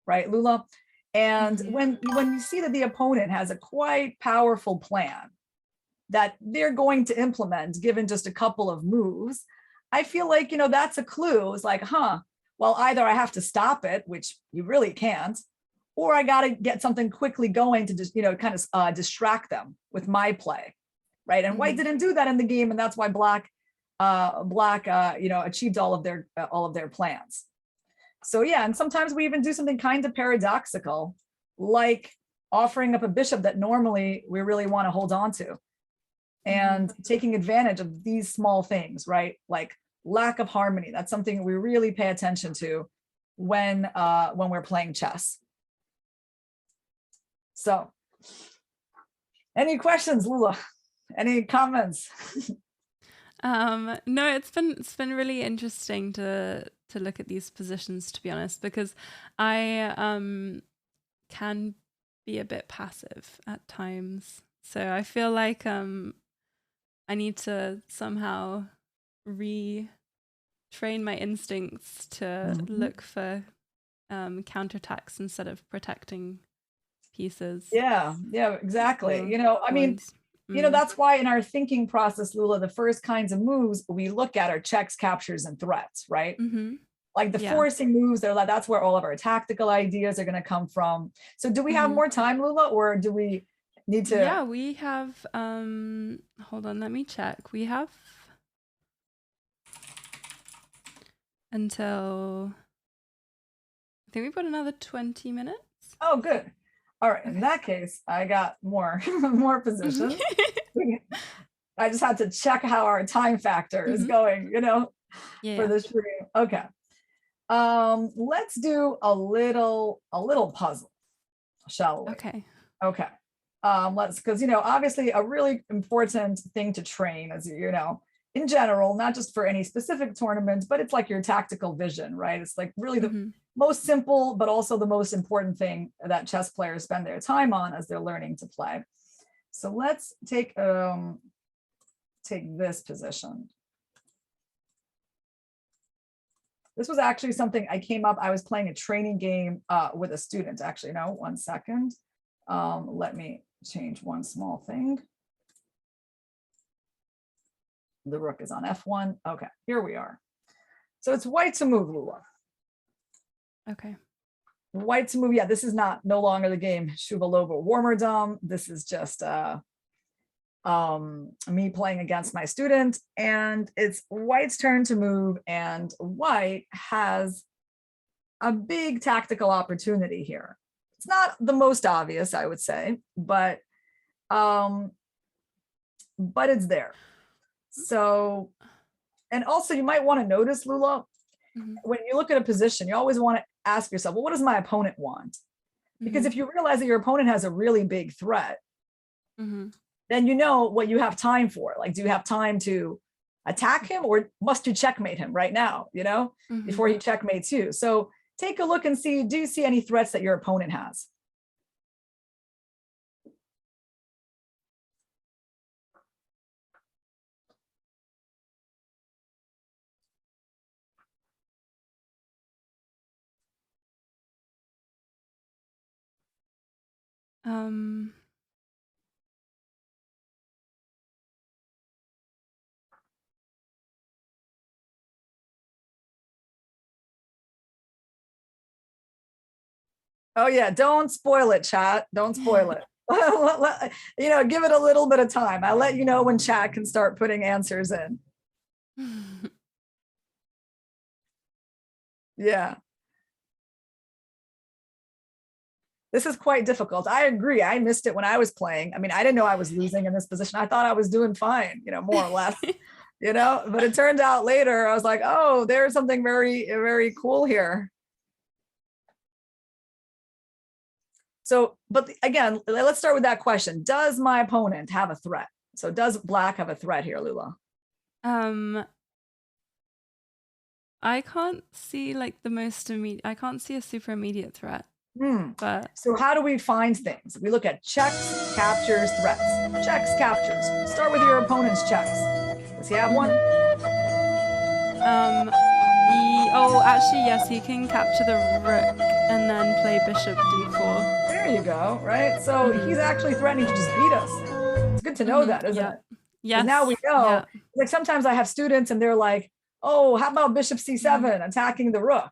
Right, Lula? And when you see that the opponent has a quite powerful plan that they're going to implement given just a couple of moves, I feel like, you know, that's a clue. It's like, well, either I have to stop it, which you really can't, or I got to get something quickly going to just, you know, kind of distract them with my play, right? And white didn't do that in the game, and that's why black, you know, achieved all of their plans. So yeah, and sometimes we even do something kind of paradoxical, like offering up a bishop that normally we really want to hold on to, and taking advantage of these small things, right? Like lack of harmony. That's something we really pay attention to when we're playing chess. So, any questions, Lula? Any comments? No, it's been really interesting to look at these positions, to be honest, because I can be a bit passive at times. So I feel like I need to somehow retrain my instincts to look for counterattacks instead of protecting pieces. Yeah, exactly. You know, I mean, you know, that's why in our thinking process, Lula, the first kinds of moves we look at are checks, captures, and threats, right? Like the forcing moves, that's where all of our tactical ideas are going to come from. So do we have more time, Lula, or do we need to? Yeah, we have, hold on, let me check. We have until, I think we've got another 20 minutes. Oh, good. All right. In that case, I got more positions. I just had to check how our time factor is going, you know, for the stream. Okay. Let's do a little puzzle, shall we? Okay. Because, you know, obviously a really important thing to train, as you know, in general, not just for any specific tournament, but it's like your tactical vision, right? It's like really the most simple, but also the most important thing that chess players spend their time on as they're learning to play. So let's take this position. This was actually something I came up, I was playing a training game with a student, actually. No, 1 second. Let me change one small thing. The rook is on F1. Okay, here we are. So it's white to move, Lula. Okay. White to move. Yeah, this is no longer the game Shuvalova Warmerdom. This is just me playing against my student, and it's white's turn to move, and white has a big tactical opportunity here. It's not the most obvious, I would say, but it's there. So, and also you might want to notice, Lula, when you look at a position, you always want to ask yourself, well, what does my opponent want? Because if you realize that your opponent has a really big threat, then you know what you have time for. Like, do you have time to attack him, or must you checkmate him right now, before he checkmates you? So take a look and see, do you see any threats that your opponent has? Oh yeah, don't spoil it, chat. Don't spoil it. Give it a little bit of time. I'll let you know when chat can start putting answers in. Yeah. This is quite difficult. I agree. I missed it when I was playing. I mean, I didn't know I was losing in this position. I thought I was doing fine, more or less, but it turned out later, I was like, oh, there's something very, very cool here. So, but again, let's start with that question. Does my opponent have a threat? So does black have a threat here, Lula? I can't see like the most immediate, I can't see a super immediate threat. But so how do we find things? We look at checks, captures, threats. Checks, captures. Start with your opponent's checks. Does he have one? Oh, actually, yes, he can capture the rook and then play bishop d4. There you go, right? So he's actually threatening to just beat us. It's good to know that, isn't it? Yes. Now we know. Like sometimes I have students and they're like, oh, how about bishop c7 attacking the rook,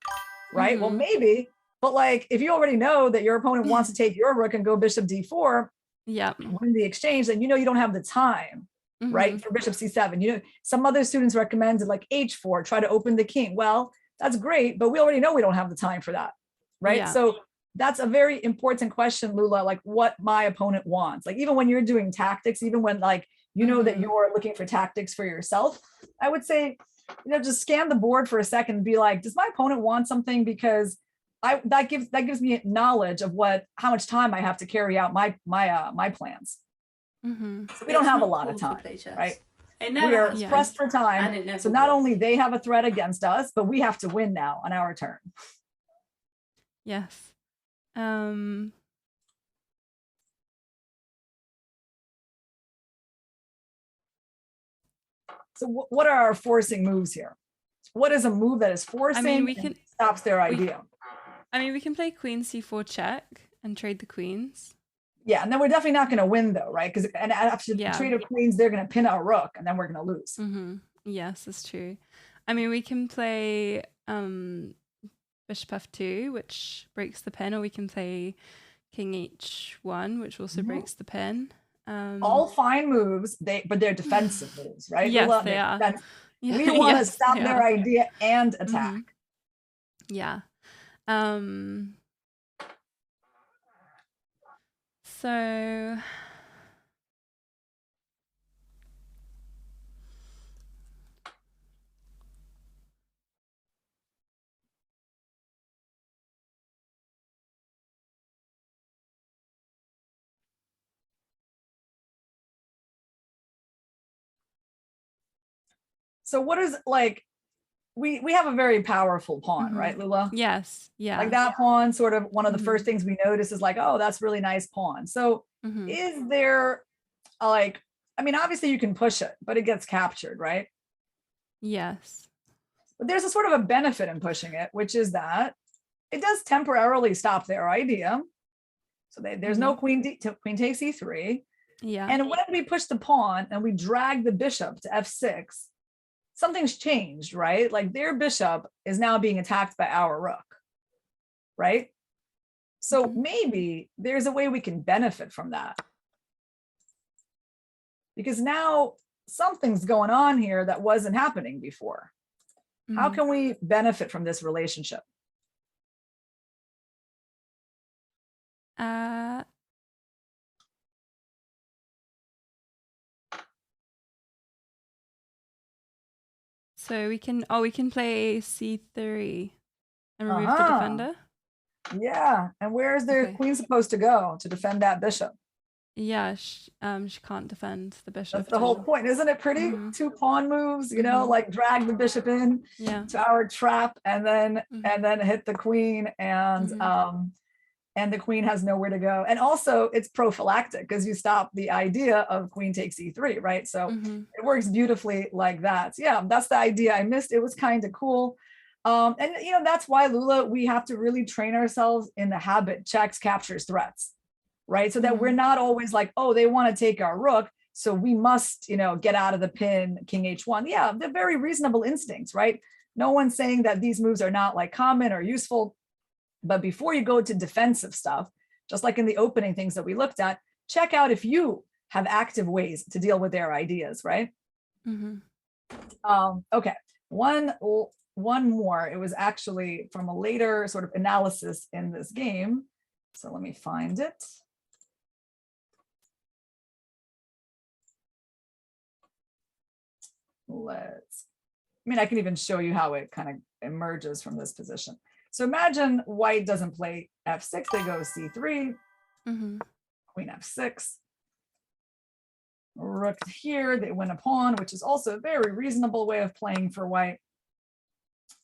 right? Well, maybe, but like if you already know that your opponent wants to take your rook and go bishop d4, win the exchange, then you don't have the time, right, for bishop c7. Some other students recommended like h4, try to open the king. Well, that's great, but we already know we don't have the time for that, right? So that's a very important question, Lula, like what my opponent wants. Like even when you're doing tactics, even when like that you're looking for tactics for yourself, I would say, just scan the board for a second and be like, does my opponent want something? Because that gives me knowledge of how much time I have to carry out my plans. So we don't have a lot of time, right? We are pressed for time. So not only they have a threat against us, but we have to win now on our turn. Yes. So what are our forcing moves here? What is a move that is forcing and stops their idea? We can play queen c4 check and trade the queens. Yeah, and then we're definitely not going to win though, right? Because after the trade of queens, they're going to pin our rook, and then we're going to lose. Yes, that's true. We can play bishop f2, which breaks the pin, or we can play king h1, which also breaks the pin. All fine moves, but they're defensive moves, right? Yes, they are. We want to stop their idea and attack. Yeah. So what is like, we have a very powerful pawn, right, Lula? Yes. Yeah. Like that pawn, sort of one of the first things we notice is like, oh, that's really nice pawn. So is there obviously you can push it, but it gets captured, right? Yes. But there's a sort of a benefit in pushing it, which is that it does temporarily stop their idea. So there's no queen takes e3. Yeah. And when we push the pawn and we drag the bishop to f6, something's changed, right? Like their bishop is now being attacked by our rook, right? So maybe there's a way we can benefit from that. Because now something's going on here that wasn't happening before. How can we benefit from this relationship? So we can play c3 and remove the defender. Yeah, and where's their Okay. queen supposed to go to defend that bishop? Yeah, she can't defend the That's bishop. the whole point. Isn't it pretty? Mm-hmm. Two pawn moves, Mm-hmm. like drag the bishop in Yeah. to our trap and Mm-hmm. then hit the queen Mm-hmm. and the queen has nowhere to go. And also it's prophylactic because you stop the idea of queen takes e3, right? So Mm-hmm. it works beautifully like that. So yeah, that's the idea I missed. It was kind of cool. And that's why, Lula, we have to really train ourselves in the habit checks, captures, threats, right? So that we're Mm-hmm. not always like, oh, they want to take our rook, so we must, get out of the pin, king h1. Yeah, they're very reasonable instincts, right? No one's saying that these moves are not like common or useful. But before you go to defensive stuff, just like in the opening things that we looked at, check out if you have active ways to deal with their ideas, right? Mm-hmm. Okay, one more. It was actually from a later sort of analysis in this game. So let me find it. I can even show you how it kind of emerges from this position. So imagine white doesn't play f6, they go c3, Mm-hmm. queen f6, rook here, they win a pawn, which is also a very reasonable way of playing for white.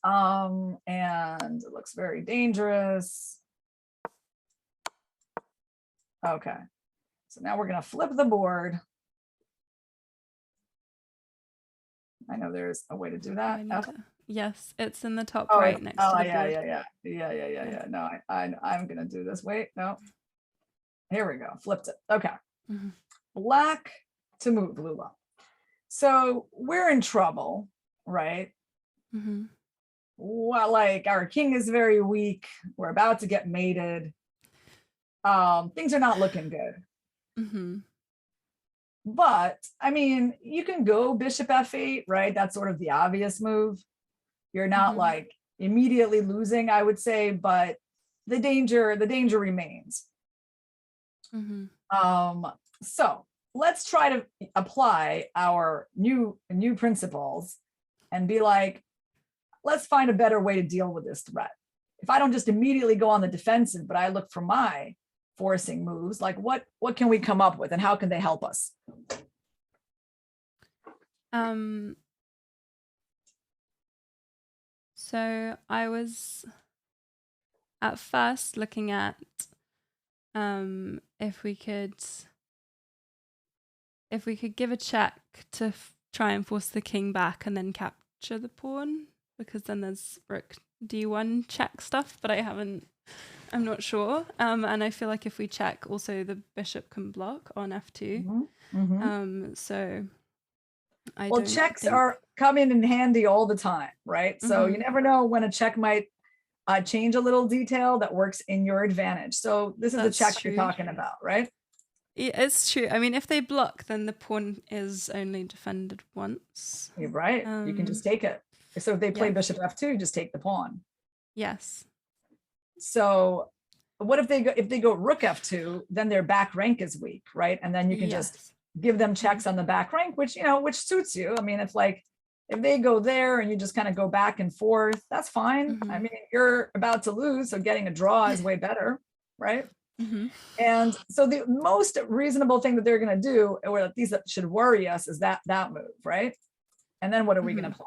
And it looks very dangerous. Okay, so now we're going to flip the board. I know there's a way to do that. Yes, it's in the top right next to the board. Yeah. No, I'm gonna do this. Wait, no. Here we go. Flipped it. Okay. Mm-hmm. Black to move, Lula. So we're in trouble, right? Mm-hmm. Well, like our king is very weak. We're about to get mated. Things are not looking good. Mm-hmm. But you can go bishop f8, right? That's sort of the obvious move. You're not like immediately losing, I would say, but the danger remains. Mm-hmm. So let's try to apply our new principles and be like, let's find a better way to deal with this threat. If I don't just immediately go on the defensive, but I look for my forcing moves, like what can we come up with and how can they help us? So I was at first looking at if we could give a check to try and force the king back and then capture the pawn, because then there's rook d1 check stuff, but I'm not sure. And I feel like if we check, also the bishop can block on f2. So checks are coming in handy all the time, right? So you never know when a check might change a little detail that works in your advantage. So this is the check you're talking about, right? It's true. If they block, then the pawn is only defended once. You're right. You can just take it. So if they play bishop f2, just take the pawn. Yes. So what if they go rook f2, then their back rank is weak, right? And then you can just give them checks on the back rank, which suits you. It's like if they go there and you just kind of go back and forth, that's fine. You're about to lose, so getting a draw is way better, right? And so the most reasonable thing that they're going to do, or at least that should worry us, is that move, right? And then what are we going to apply?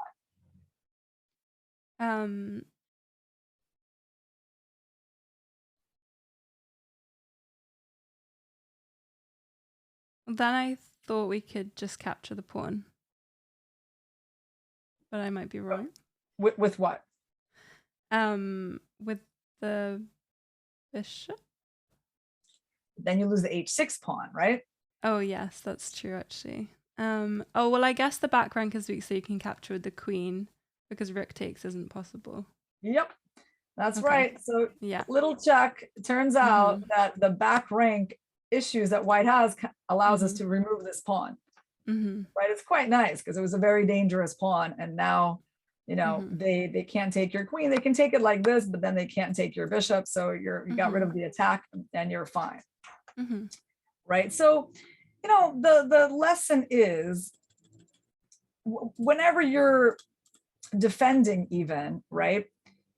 Then I thought we could just capture the pawn, but I might be wrong. With what? With the bishop. Then you lose the h6 pawn, right? Oh yes, that's true actually. Oh well, I guess the back rank is weak, so you can capture with the queen because rook takes isn't possible. Yep, that's right. So little check. Turns out that the back rank issues that white has allows us to remove this pawn. Right? It's quite nice because it was a very dangerous pawn, and now they can't take your queen. They can take it like this, but then they can't take your bishop. So you got rid of the attack, and you're fine. Right? So the lesson is whenever you're defending, even, right,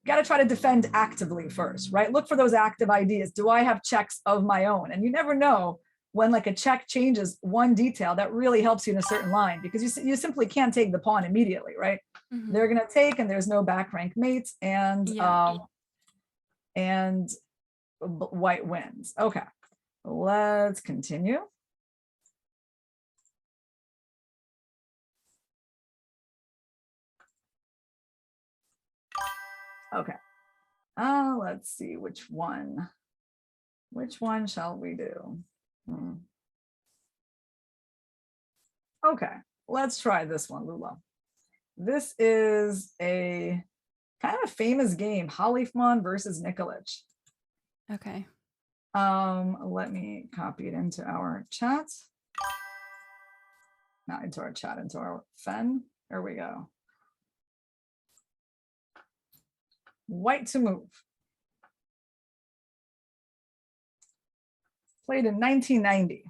got to try to defend actively first, right? Look for those active ideas. Do I have checks of my own? And you never know when like a check changes one detail that really helps you in a certain line, because you simply can't take the pawn immediately, right? They're going to take, and there's no back rank mates, and white wins. Okay, let's continue. Okay. Let's see which one. Which one shall we do? Okay, let's try this one, Lula. This is a kind of famous game, Halifman versus Nikolic. Okay. Let me copy it into our chat. Not into our chat, into our fen. There we go. White to move. Played in 1990.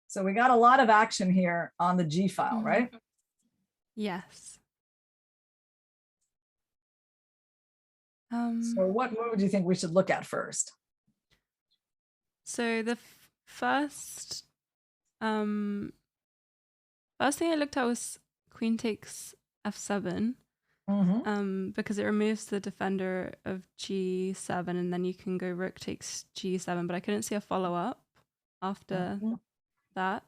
So we got a lot of action here on the G file, right? Yes. So what move do you think we should look at first? So the first thing I looked at was queen takes f7, because it removes the defender of g7, and then you can go rook takes g7, but I couldn't see a follow-up after that.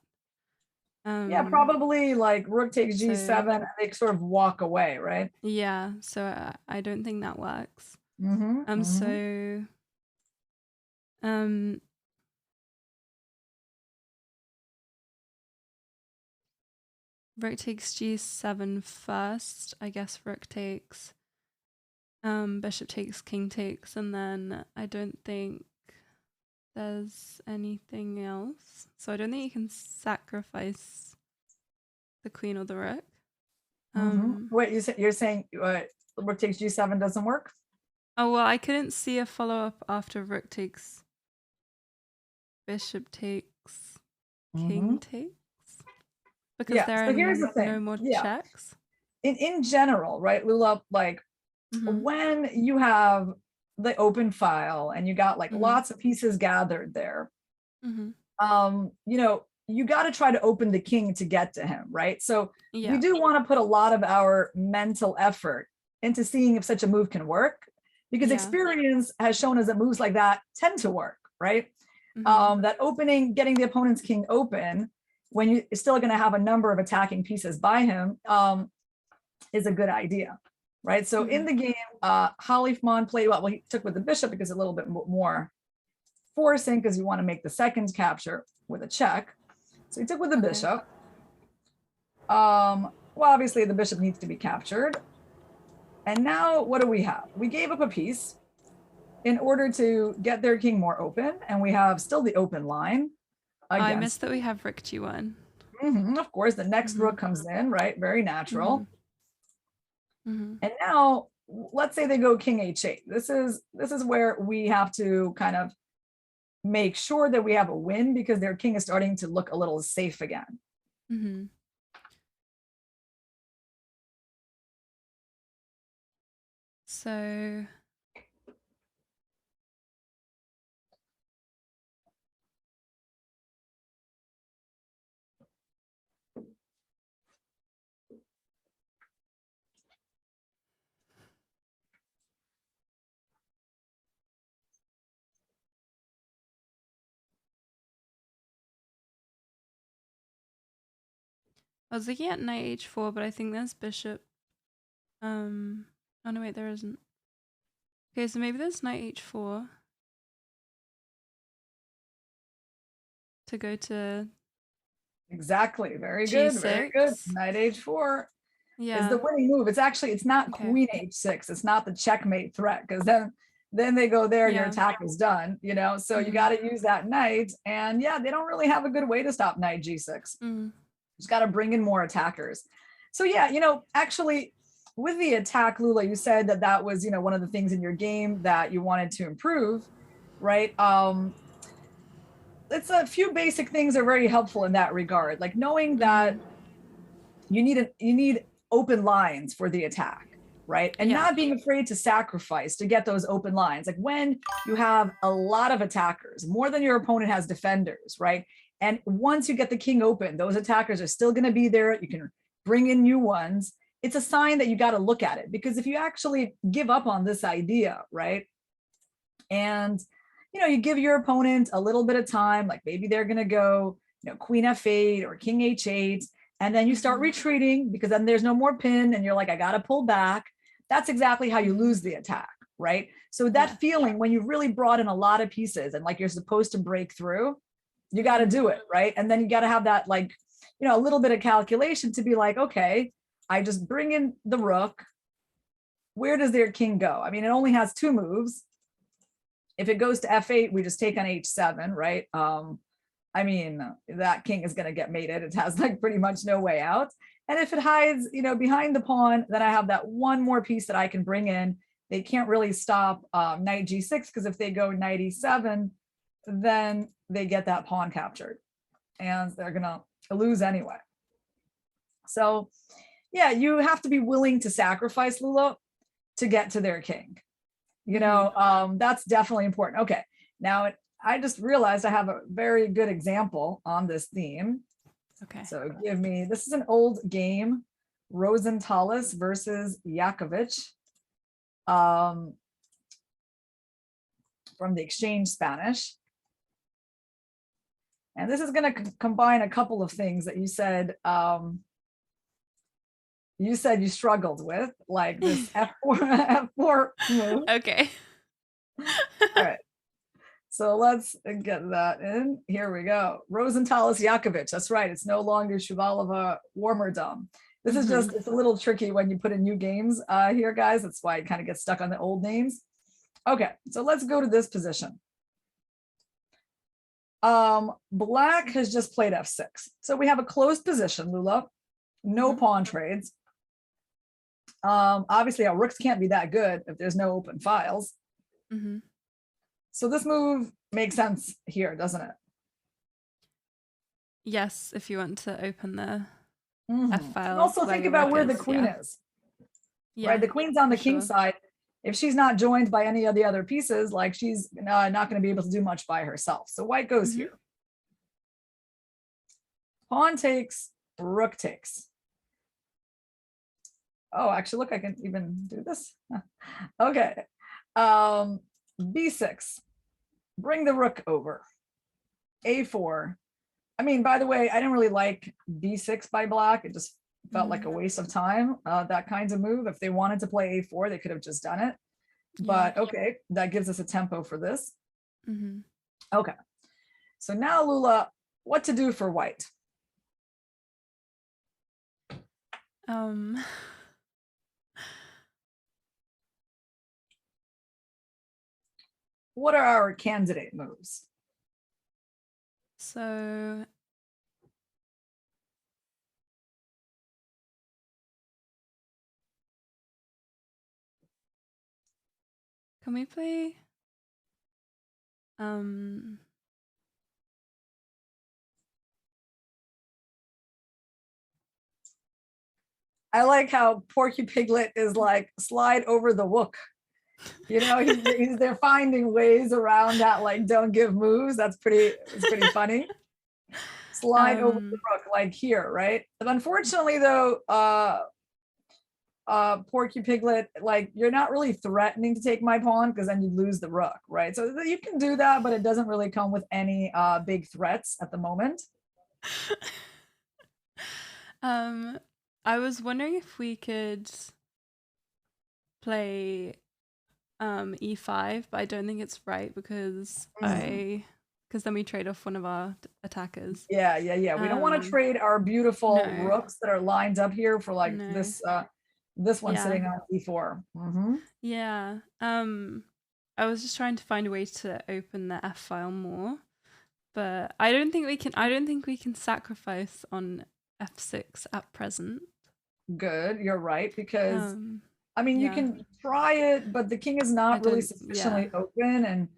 Yeah, probably like rook takes g7 and they sort of walk away, right? Yeah, so I don't think that works. So rook takes g7 first. I guess rook takes, bishop takes, king takes, and then I don't think there's anything else. So I don't think you can sacrifice the queen or the rook. Wait, you're saying rook takes g7 doesn't work? Oh, well, I couldn't see a follow-up after rook takes, bishop takes, king takes. Because there are no more checks. In general, right, Lula, like when you have the open file and you got like lots of pieces gathered there, you know, you got to try to open the king to get to him, right? So we do want to put a lot of our mental effort into seeing if such a move can work, because experience has shown us that moves like that tend to work, right? That opening, getting the opponent's king open when you're still going to have a number of attacking pieces by him is a good idea, right? So in the game, Halifman played well. Well, he took with the bishop because a little bit more forcing, because you want to make the second capture with a check. So he took with the bishop. Well, obviously the bishop needs to be captured. And now what do we have? We gave up a piece in order to get their king more open, and we have still the open line. I missed that we have rook g1. Of course, the next rook comes in, right? Very natural. And now, let's say they go king h8. This is where we have to kind of make sure that we have a win, because their king is starting to look a little safe again. So I was looking at knight h4, but I think there's bishop. Oh no, wait, there isn't. Okay, so maybe there's knight h4 to go to. Exactly. Very G6. good. Very good. Knight h4 is the winning move. It's not queen h6. It's not the checkmate threat, because then they go there, your attack is done, you know? So you got to use that knight. And yeah, they don't really have a good way to stop knight g6. Just got to bring in more attackers. So yeah, you know, actually with the attack, Lula, you said that was, you know, one of the things in your game that you wanted to improve, right? it's a few basic things are very helpful in that regard. Like knowing that you need open lines for the attack, right? And Yeah. not being afraid to sacrifice to get those open lines. Like when you have a lot of attackers, more than your opponent has defenders, right? And once you get the king open, those attackers are still going to be there. You can bring in new ones. It's a sign that you got to look at it, because if you actually give up on this idea, right? And you give your opponent a little bit of time, like maybe they're going to go, queen f8 or king h8, and then you start retreating because then there's no more pin and you're like, I got to pull back. That's exactly how you lose the attack, right? So that feeling when you've really brought in a lot of pieces and like you're supposed to break through, you got to do it, right? And then you got to have that like, a little bit of calculation to be like, okay, I just bring in the rook. Where does their king go? I mean, it only has 2 moves. If it goes to f8, we just take on h7, right? I mean, that king is going to get mated. It has like pretty much no way out. And if it hides, behind the pawn, then I have that one more piece that I can bring in. They can't really stop knight g6, because if they go knight e7, then they get that pawn captured and they're going to lose anyway. So yeah, you have to be willing to sacrifice, Lula, to get to their king. That's definitely important. Okay, now I just realized I have a very good example on this theme. Okay. So this is an old game, Rosenthalis versus Yakovich, from the Exchange Spanish. And this is going to combine a couple of things that you said you struggled with, like this f4 move. Okay. All right. So let's get that in. Here we go. Rosenthalis Yakovich. That's right. It's no longer Shuvalova Warmerdom. This is just, it's a little tricky when you put in new games here, guys. That's why it kind of gets stuck on the old names. Okay, so let's go to this position. Black has just played f6. So we have a closed position, Lula. No pawn trades. Obviously, our rooks can't be that good if there's no open files. So this move makes sense here, doesn't it? Yes, if you want to open the F file. And also think about where the queen is. Right, the queen's on the king side. If she's not joined by any of the other pieces, like she's not going to be able to do much by herself. So white goes here. Pawn takes, rook takes. Oh, actually, look, I can even do this. Okay. B6. Bring the rook over. A4. I mean, by the way, I didn't really like B6 by black. It just felt like a waste of time, that kind of move. If they wanted to play A4, they could have just done it. But okay, that gives us a tempo for this. Okay. So now, Lula, what to do for white? What are our candidate moves? So can we play I like how Porky Piglet is like, slide over the rook. They're finding ways around that, like, don't give moves. It's pretty funny. Slide over the rook, like here, right? But unfortunately, though, Porky Piglet, like, you're not really threatening to take my pawn, because then you lose the rook, right? So you can do that, but it doesn't really come with any big threats at the moment. I was wondering if we could play e5, but I don't think it's right because then we trade off one of our attackers. Yeah. We don't want to trade our beautiful rooks that are lined up here for like this one sitting on e4. Yeah. I was just trying to find a way to open the F file more, but I don't think we can sacrifice on F6 at present. Good, you're right, because I mean, you can try it, but the king is not really sufficiently open, and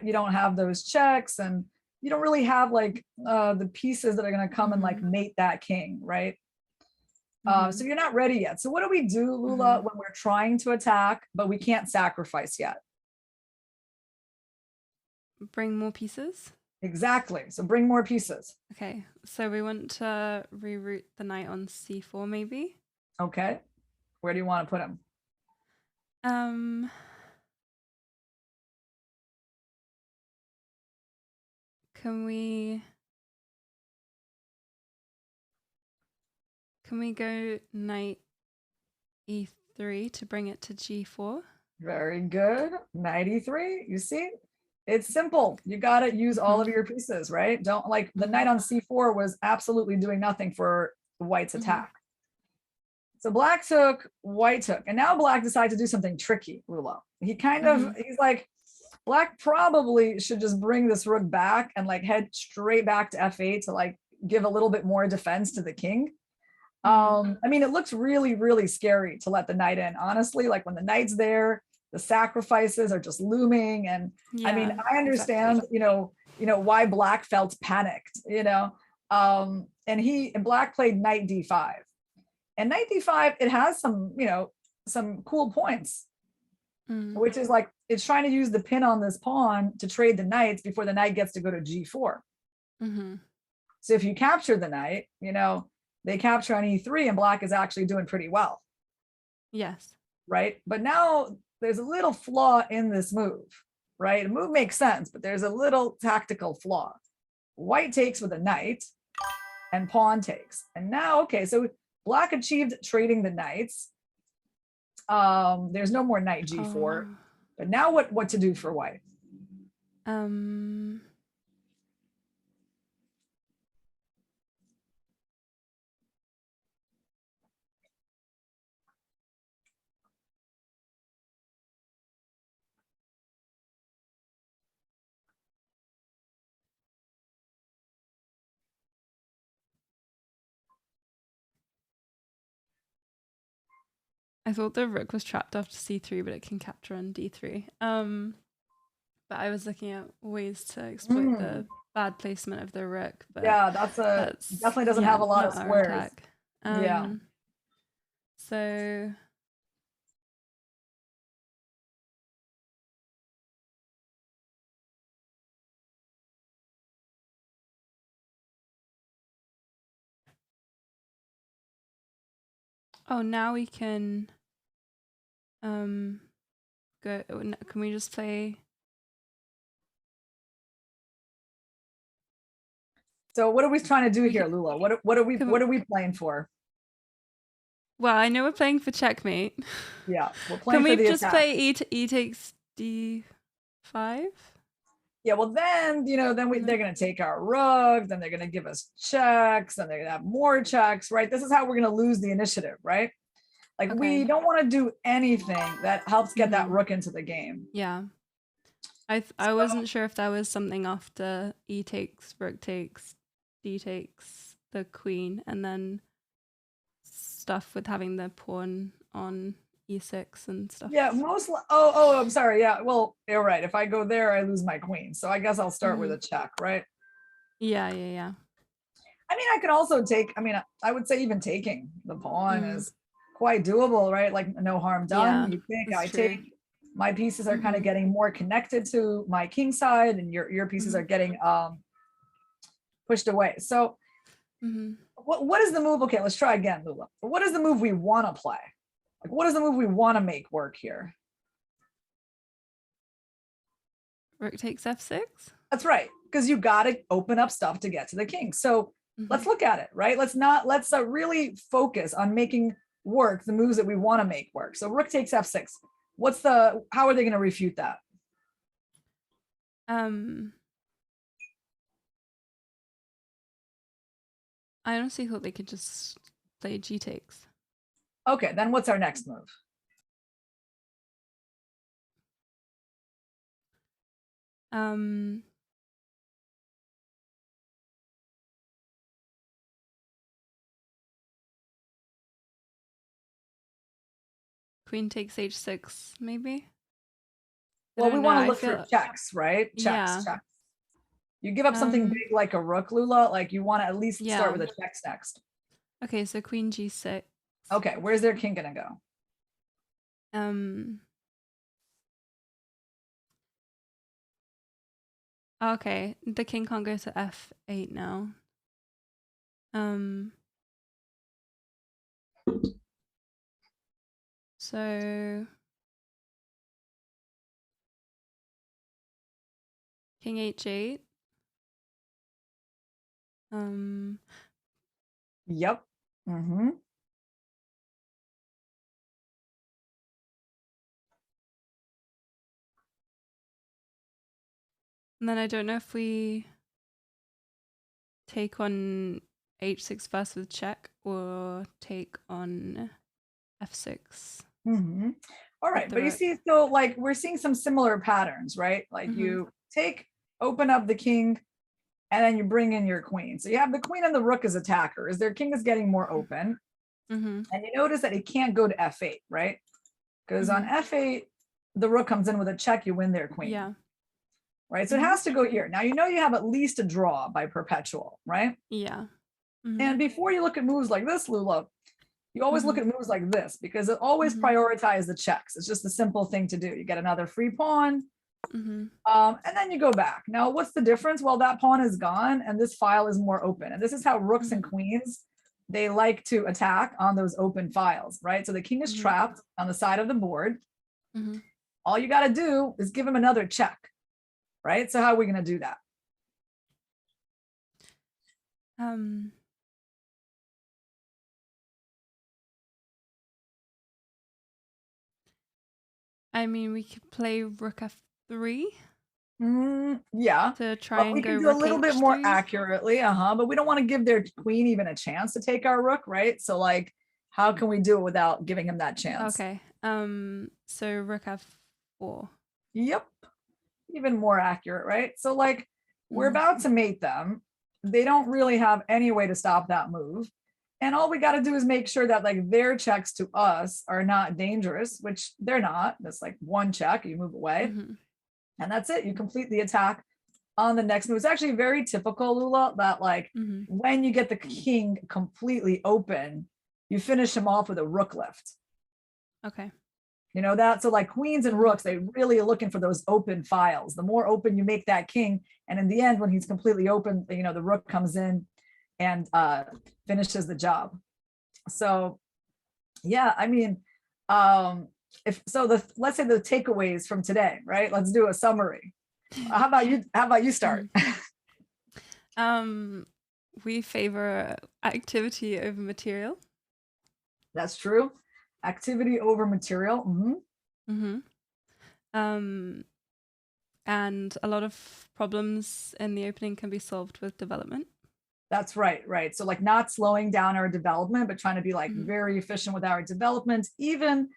you don't have those checks, and you don't really have like the pieces that are going to come and like Mhm. mate that king, right? Mhm. So you're not ready yet. So what do we do, Lula, Mhm. when we're trying to attack, but we can't sacrifice yet? Bring more pieces. Exactly. So bring more pieces. Okay, so we want to reroute the knight on c4 maybe. Okay. Where do you want to put him? Um, can we go knight e3 to bring it to g4? Very good. 93. You see, it's simple. You got to use all of Mhm. your pieces, right? Don't like the knight Mhm. on c4 was absolutely doing nothing for the white's Mhm. attack. So black took, white took, and now black decides to do something tricky, Lula. Mhm. He's like, black probably should just bring this rook back and like head straight back to f8 to like give a little bit more defense to the king. Mhm. I mean, it looks really, really scary to let the knight in. Honestly, like when the knight's there, the sacrifices are just looming. And I mean, Yeah, I exactly. understand, why black felt panicked, and black played knight d5. And knight d5, it has some cool points, Mm. which is like it's trying to use the pin on this pawn to trade the knights before the knight gets to go to g4. Mhm. So if you capture the knight, they capture on e3 and black is actually doing pretty well, Yes. right? But now there's a little flaw in this move, right? The move makes sense, but there's a little tactical flaw. White takes with a knight and pawn takes. And now, okay, so black achieved trading the knights. There's no more knight g4. Oh. But now what to do for white? Um. I thought the rook was trapped after c3, but it can capture on d3. But I was looking at ways to exploit Mm, the bad placement of the rook, but yeah, that's definitely doesn't have a lot of not our squares. attack. Yeah. So now we can go. Can we just play? So what are we trying to do We here, can, Lula? What are we playing for? well, I know we're playing for checkmate. Yeah, we're Can playing for we the just attack. play e takes d5? Yeah, well they're gonna take our rook, then they're gonna give us checks, then they're gonna have more checks, right? This is how we're gonna lose the initiative, right? Like we Okay. don't want to do anything that helps get that Mm-hmm. rook into the game. Yeah. I So wasn't sure if that was something after e takes, rook takes, d takes the queen, and then stuff with having the pawn on e6 and stuff. yeah, oh, I'm sorry. Yeah, well, you're right. If I go there, I lose my queen. So I guess I'll start with Mm-hmm. a check, right? Yeah, yeah, yeah. I mean, I could also take, I would say even taking the pawn Mm. is quite doable, right? Like no harm done. Yeah, You take, that's I take. true. My pieces are kind of Mm-hmm. getting more connected to my king side, and your pieces Mm-hmm. are getting pushed away. So Mm-hmm. what is the move? Okay, let's try again, Lula. What is the move we want to play? Like, what is the move we want to make work here? Rook takes f6. That's right, because you got to open up stuff to get to the king. So Mm-hmm. let's look at it, right? Let's really focus on making work the moves that we want to make work. So rook takes f6. How are they going to refute that? I honestly thought they could just play g takes. Okay, then what's our next move? Queen takes h6, maybe. I Well, we don't know. want to I look for feel checks, right? yeah. Checks. You give up something big like a rook, Lula, like you want to at least start Yeah. with a checks next. Okay, so queen g6. Okay, where's their king gonna go? Okay, the king can't go to f8 now. So king h8. Yep. Mm-hmm. And then I don't know if we take on h6 first with check or take on f6. Mm-hmm. All right, the but you rook. see, so like we're seeing some similar patterns, right? Like you open up the king, and then you bring in your queen. So you have the queen and the rook as attackers. Their king is getting more open. And you notice that it can't go to f8, right? Because on f8, the rook comes in with a check, you win their queen. Yeah. Right? So it has to go here. Now, you know you have at least a draw by perpetual, right? Yeah. And before you look at moves like this, Lula, you always look at moves like this because it always prioritizes the checks. It's just a simple thing to do. You get another free pawn, and then you go back. Now, what's the difference? Well, that pawn is gone and this file is more open. And this is how rooks and queens, they like to attack on those open files, right? So the king is trapped on the side of the board. All you got to do is give him another check, right? So how are we going to do that? I mean, we could play rook f3. Yeah, to try and we go can do a rook little bit h3. more accurately, but we don't want to give their queen even a chance to take our rook, right? So like, how can we do it without giving him that chance? Okay, so rook f4. Yep, even more accurate, right? So like, we're about to mate them. They don't really have any way to stop that move. And all we got to do is make sure that like their checks to us are not dangerous, which they're not. That's like one check, you move away. And that's it. You complete the attack on the next move. It's actually very typical, Lula, that like when you get the king completely open, you finish him off with a rook lift. Okay. You know that? So like queens and rooks, they really are looking for those open files. The more open you make that king, and in the end, when he's completely open, you know, the rook comes in and finishes the job. So yeah, I mean, let's say the takeaways from today, right? Let's do a summary. How about you start? We favor activity over material. That's true. Activity over material. And a lot of problems in the opening can be solved with development. That's right. So like not slowing down our development, but trying to be like very efficient with our development, even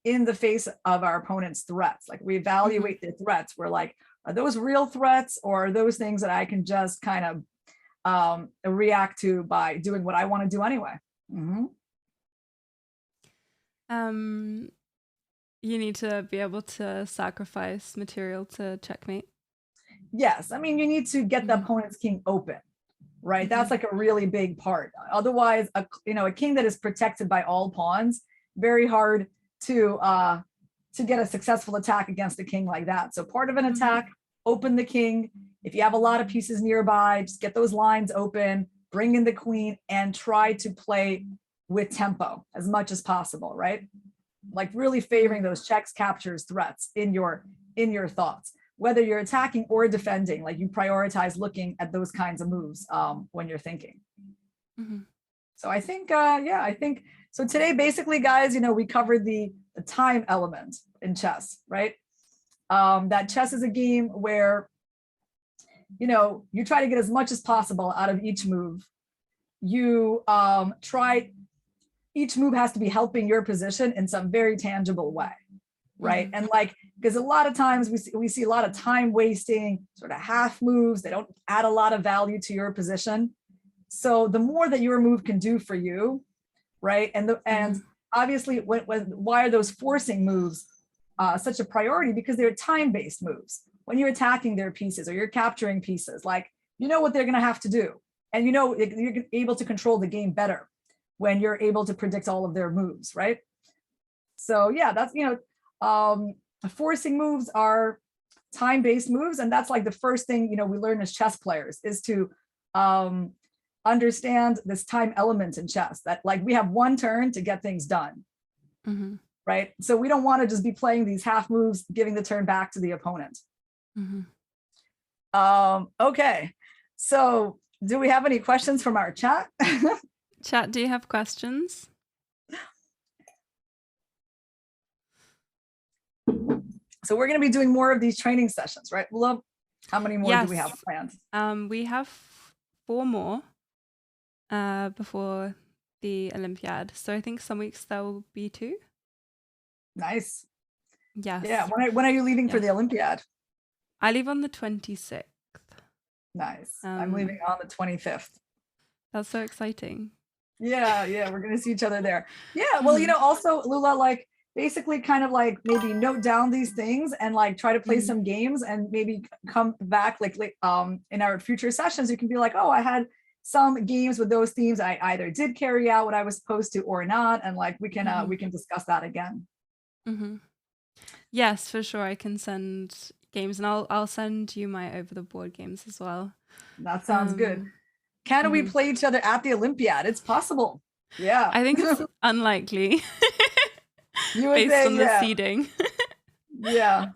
in the face of our opponent's threats. Like we evaluate the threats. We're like, are those real threats or are those things that I can just kind of react to by doing what I want to do anyway? You need to be able to sacrifice material to checkmate. Yes, I mean, you need to get the opponent's king open, right? That's like a really big part. Otherwise, a king that is protected by all pawns, very hard to get a successful attack against a king like that. So part of an attack, open the king. If you have a lot of pieces nearby, just get those lines open, bring in the queen, and try to play with tempo as much as possible, right? Like really favoring those checks, captures, threats in your thoughts. Whether you're attacking or defending, like you prioritize looking at those kinds of moves when you're thinking. So I think, I think so. Today, basically, guys, we covered the time element in chess, right? That chess is a game where you try to get as much as possible out of each move. You each move has to be helping your position in some very tangible way, right? And like, because a lot of times we see a lot of time wasting, sort of half moves. They don't add a lot of value to your position. So the more that your move can do for you, right? And obviously, why are those forcing moves such a priority? Because they're time-based moves. When you're attacking their pieces or you're capturing pieces, like you know what they're going to have to do. And you know, you're able to control the game better when you're able to predict all of their moves, right? So yeah, that's, forcing moves are time-based moves. And that's like the first thing, we learn as chess players is to understand this time element in chess, that like we have one turn to get things done. Mm-hmm. Right? So we don't want to just be playing these half moves, giving the turn back to the opponent. Mm-hmm. Okay. So do we have any questions from our chat? Chat, do you have questions? So we're going to be doing more of these training sessions, right? Lula, how many more do we have planned? We have 4 more before the Olympiad. So I think some weeks there will be 2. Nice. Yes. Yeah. When are you leaving for the Olympiad? I leave on the 26th. Nice. I'm leaving on the 25th. That's so exciting. Yeah. We're going to see each other there. Yeah. Well, also Lula, like basically kind of like maybe note down these things and like try to play some games and maybe come back like in our future sessions. You can be like, oh, I had some games with those themes. I either did carry out what I was supposed to or not. And like we can discuss that again. Mm-hmm. Yes, for sure. I can send games and I'll send you my over the board games as well. That sounds good. Can we play each other at the Olympiad? It's possible. Yeah. I think it's unlikely. Based on the seeding. Yeah.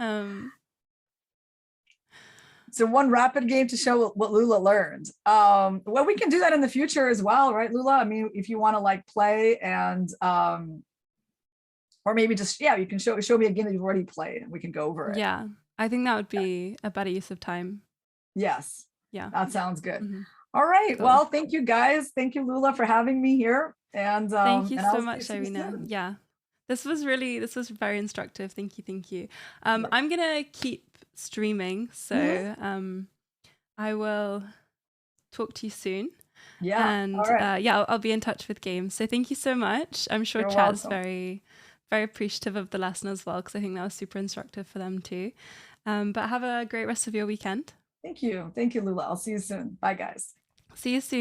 So one rapid game to show what Lula learned. Well, we can do that in the future as well, right, Lula? I mean, if you want to like play and or maybe just you can show me a game that you've already played and we can go over it. Yeah, I think that would be a better use of time. Yes. Yeah. That sounds good. All right. Cool. Well, thank you guys. Thank you, Lula, for having me here. And thank you so much, Irina. Yeah. This was very instructive. Thank you. I'm gonna keep streaming, so I will talk to you soon. Yeah. And I'll be in touch with games. So thank you so much. I'm sure chat is very, very appreciative of the lesson as well, because I think that was super instructive for them too. But have a great rest of your weekend. Thank you, Lula. I'll see you soon. Bye, guys. See you soon.